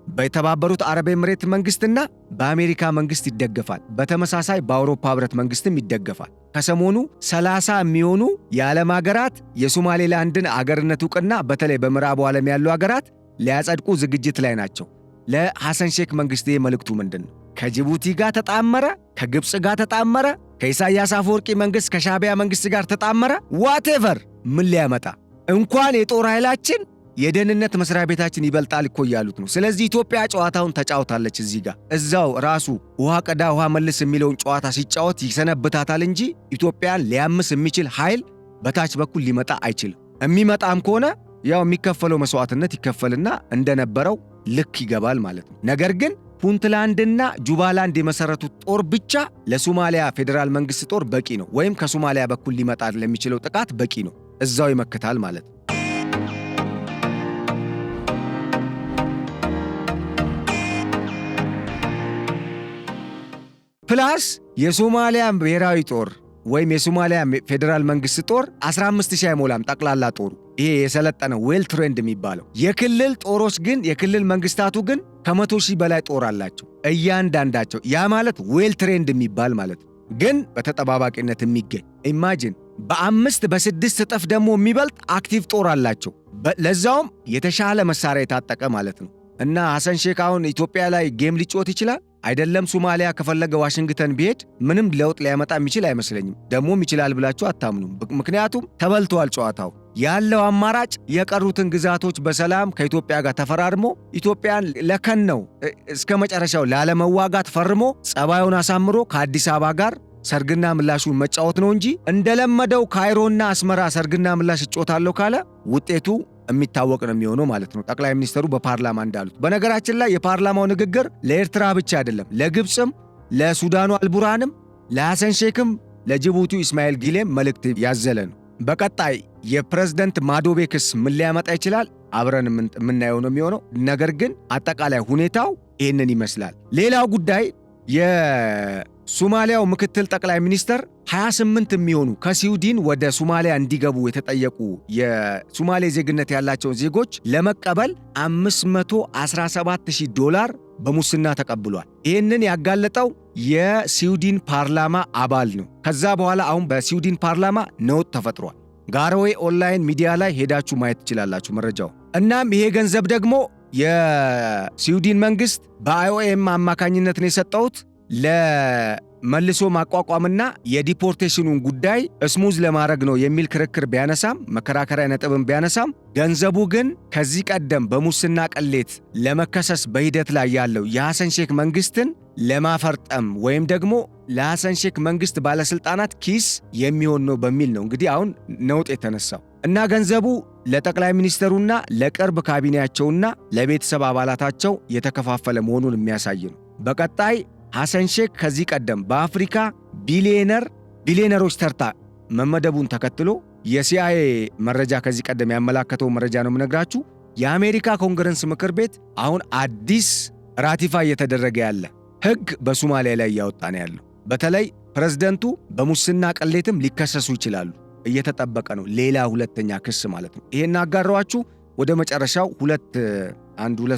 በተባበሩት አረብ ኤምሬት መንግስትና በአሜሪካ መንግስት ይደገፋል። በተመሳሳይ በአውሮፓ ህብረት መንግስትም ይደገፋል። ከሰሞኑ 30 የሚሆኑ የዓለም ሀገራት የሶማሌላንድን አገርነት ዕውቅና በተለይ በምዕራቡ ዓለም ያሉ ሀገራት ሊያጸድቁ ዝግጅት ላይ ናቸው። ለሐሰን ሼክ መንግስት መልእክቱ ምንድን ነው? ከጅቡቲ ጋር ተጣመረ፣ ከግብፅ ጋር ተጣመረ፣ ከኢሳያስ አፈወርቂ መንግስት ከሻዕቢያ መንግስት ጋር ተጣመረ፣ ዋቴቨር ምን ሊያመጣ እንኳን የጦር ኃይላችን የደህንነት መስሪያ ቤታችን ይበልጣል እኮ እያሉት ነው። ስለዚህ ኢትዮጵያ ጨዋታውን ተጫውታለች። እዚህ ጋር እዛው ራሱ ውሃ ቀዳ ውሃ መልስ የሚለውን ጨዋታ ሲጫወት ይሰነብታታል እንጂ ኢትዮጵያን ሊያምስ የሚችል ኃይል በታች በኩል ሊመጣ አይችልም። የሚመጣም ከሆነ ያው የሚከፈለው መስዋዕትነት ይከፈልና እንደነበረው ልክ ይገባል ማለት ነው። ነገር ግን ፑንትላንድና ጁባላንድ የመሰረቱት ጦር ብቻ ለሶማሊያ ፌዴራል መንግስት ጦር በቂ ነው፣ ወይም ከሶማሊያ በኩል ሊመጣ ለሚችለው ጥቃት በቂ ነው። እዛው ይመክታል ማለት ነው። ፕላስ የሶማሊያ ብሔራዊ ጦር ወይም የሶማሊያ ፌዴራል መንግስት ጦር 15000 አይሞላም ጠቅላላ ጦሩ። ይሄ የሰለጠነው ዌል ትሬንድ የሚባለው። የክልል ጦሮች ግን የክልል መንግስታቱ ግን ከ100,000 በላይ ጦር አላቸው እያንዳንዳቸው። ያ ማለት ዌል ትሬንድ የሚባል ማለት ነው። ግን በተጠባባቂነት የሚገኝ ኢማጂን በ5 በ6 እጥፍ ደግሞ የሚበልጥ አክቲቭ ጦር አላቸው። ለዛውም የተሻለ መሳሪያ የታጠቀ ማለት ነው። እና ሐሰን ሼክ አሁን ኢትዮጵያ ላይ ጌም ሊጮት ይችላል አይደለም። ሶማሊያ ከፈለገ ዋሽንግተን ቢሄድ ምንም ለውጥ ሊያመጣ የሚችል አይመስለኝም። ደግሞም ይችላል ብላችሁ አታምኑም። ምክንያቱም ተበልቷል ጨዋታው። ያለው አማራጭ የቀሩትን ግዛቶች በሰላም ከኢትዮጵያ ጋር ተፈራርሞ ኢትዮጵያን ለከነው እስከ መጨረሻው ላለመዋጋት ፈርሞ ጸባዩን አሳምሮ ከአዲስ አበባ ጋር ሰርግና ምላሹን መጫወት ነው እንጂ እንደለመደው ካይሮና አስመራ ሰርግና ምላሽ እጮታለሁ ካለ ውጤቱ የሚታወቅ ነው የሚሆነው ማለት ነው። ጠቅላይ ሚኒስትሩ በፓርላማ እንዳሉት። በነገራችን ላይ የፓርላማው ንግግር ለኤርትራ ብቻ አይደለም፣ ለግብፅም ለሱዳኑ አልቡርሃንም፣ ለሐሰን ሼክም፣ ለጅቡቲው ኢስማኤል ጊሌም መልእክት ያዘለ ነው። በቀጣይ የፕሬዝደንት ማዶቤ ክስ ምን ሊያመጣ ይችላል? አብረን የምናየው ነው የሚሆነው። ነገር ግን አጠቃላይ ሁኔታው ይህንን ይመስላል። ሌላው ጉዳይ የሶማሊያው ምክትል ጠቅላይ ሚኒስተር 28 የሚሆኑ ከስዊድን ወደ ሶማሊያ እንዲገቡ የተጠየቁ የሶማሌ ዜግነት ያላቸውን ዜጎች ለመቀበል $517,000 በሙስና ተቀብሏል። ይህንን ያጋለጠው የስዊድን ፓርላማ አባል ነው። ከዛ በኋላ አሁን በስዊድን ፓርላማ ነውጥ ተፈጥሯል። ጋሮዌ ኦንላይን ሚዲያ ላይ ሄዳችሁ ማየት ትችላላችሁ መረጃው። እናም ይሄ ገንዘብ ደግሞ የስዊድን መንግስት በአይኦኤም አማካኝነት ነው የሰጠውት ለመልሶ ማቋቋምና የዲፖርቴሽኑን ጉዳይ ስሙዝ ለማድረግ ነው የሚል ክርክር ቢያነሳም መከራከሪያ ነጥብም ቢያነሳም ገንዘቡ ግን ከዚህ ቀደም በሙስና ቅሌት ለመከሰስ በሂደት ላይ ያለው የሐሰን ሼክ መንግስትን ለማፈርጠም ወይም ደግሞ ለሐሰን ሼክ መንግስት ባለስልጣናት ኪስ የሚሆን ነው በሚል ነው እንግዲህ አሁን ነውጥ የተነሳው እና ገንዘቡ ለጠቅላይ ሚኒስተሩና ለቅርብ ካቢኔያቸውና ለቤተሰብ አባላታቸው የተከፋፈለ መሆኑን የሚያሳይ ነው። በቀጣይ ሐሰን ሼክ ከዚህ ቀደም በአፍሪካ ቢሊዮነሮች ተርታ መመደቡን ተከትሎ የሲአይኤ መረጃ ከዚህ ቀደም ያመላከተው መረጃ ነው የምነግራችሁ። የአሜሪካ ኮንግረስ ምክር ቤት አሁን አዲስ ራቲፋይ እየተደረገ ያለ ሕግ በሶማሊያ ላይ እያወጣ ነው ያለው። በተለይ ፕሬዝደንቱ በሙስና ቅሌትም ሊከሰሱ ይችላሉ፣ እየተጠበቀ ነው። ሌላ ሁለተኛ ክስ ማለት ነው። ይሄን አጋራዋችሁ። ወደ መጨረሻው ሁለት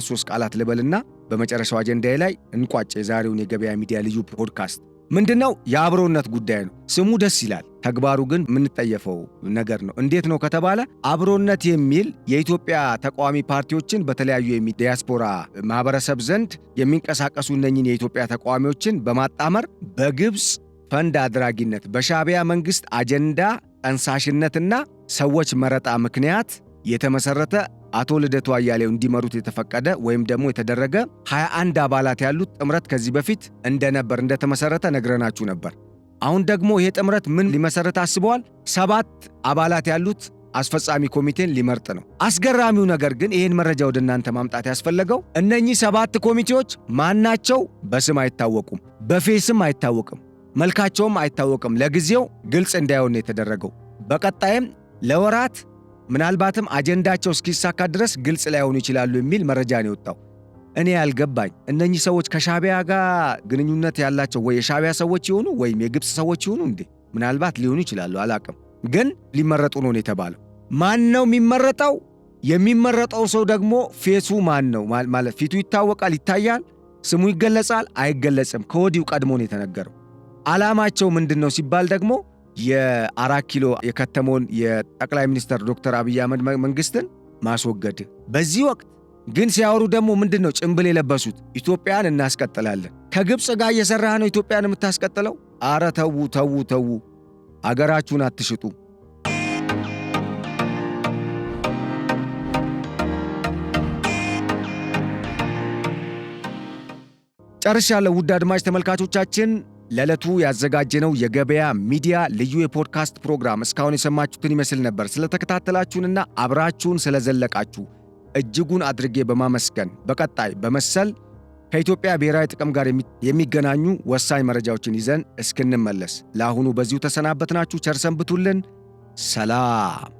ሶስት ቃላት ልበልና በመጨረሻው አጀንዳዬ ላይ እንቋጭ የዛሬውን የገበያ ሚዲያ ልዩ ፖድካስት። ምንድነው? የአብሮነት ጉዳይ ነው። ስሙ ደስ ይላል፣ ተግባሩ ግን የምንጠየፈው ነገር ነው። እንዴት ነው ከተባለ አብሮነት የሚል የኢትዮጵያ ተቃዋሚ ፓርቲዎችን በተለያዩ ዲያስፖራ ማህበረሰብ ዘንድ የሚንቀሳቀሱ እነኝን የኢትዮጵያ ተቃዋሚዎችን በማጣመር በግብፅ ፈንድ አድራጊነት በሻዕቢያ መንግስት አጀንዳ ጠንሳሽነትና ሰዎች መረጣ ምክንያት የተመሰረተ አቶ ልደቱ አያሌው እንዲመሩት የተፈቀደ ወይም ደግሞ የተደረገ 21 አባላት ያሉት ጥምረት ከዚህ በፊት እንደተመሰረተ ነግረናችሁ ነበር። አሁን ደግሞ ይሄ ጥምረት ምን ሊመሰረት አስበዋል? 7 አባላት ያሉት አስፈጻሚ ኮሚቴን ሊመርጥ ነው። አስገራሚው ነገር ግን ይህን መረጃ ወደ እናንተ ማምጣት ያስፈለገው እነኚህ 7 ኮሚቴዎች ማናቸው በስም አይታወቁም፣ በፌስም አይታወቅም፣ መልካቸውም አይታወቅም። ለጊዜው ግልጽ እንዳይሆን የተደረገው በቀጣይም ለወራት ምናልባትም አጀንዳቸው እስኪሳካ ድረስ ግልጽ ላይሆኑ ይችላሉ የሚል መረጃ ነው የወጣው። እኔ ያልገባኝ እነኚህ ሰዎች ከሻዕቢያ ጋር ግንኙነት ያላቸው ወይ የሻዕቢያ ሰዎች ይሆኑ ወይም የግብፅ ሰዎች ይሆኑ እንዴ? ምናልባት ሊሆኑ ይችላሉ፣ አላቅም። ግን ሊመረጡ ነው የተባለው። ማን ነው የሚመረጠው? የሚመረጠው ሰው ደግሞ ፌሱ ማን ነው ማለት ፊቱ ይታወቃል፣ ይታያል፣ ስሙ ይገለጻል፣ አይገለጽም። ከወዲሁ ቀድሞ ነው የተነገረው። ዓላማቸው ምንድን ነው ሲባል ደግሞ የ4 ኪሎ የከተመውን የጠቅላይ ሚኒስትር ዶክተር አብይ አህመድ መንግስትን ማስወገድ። በዚህ ወቅት ግን ሲያወሩ ደግሞ ምንድን ነው ጭምብል የለበሱት? ኢትዮጵያን እናስቀጥላለን። ከግብፅ ጋር እየሰራህ ነው ኢትዮጵያን የምታስቀጥለው? አረ ተዉ፣ አገራችሁን አትሽጡ። ጨርሻለሁ። ውድ አድማጭ ተመልካቾቻችን ለዕለቱ ያዘጋጀነው የገበያ ሚዲያ ልዩ የፖድካስት ፕሮግራም እስካሁን የሰማችሁትን ይመስል ነበር። ስለተከታተላችሁንና አብራችሁን ስለዘለቃችሁ እጅጉን አድርጌ በማመስገን በቀጣይ በመሰል ከኢትዮጵያ ብሔራዊ ጥቅም ጋር የሚገናኙ ወሳኝ መረጃዎችን ይዘን እስክንመለስ ለአሁኑ በዚሁ ተሰናበትናችሁ። ቸር ሰንብቱልን። ሰላም።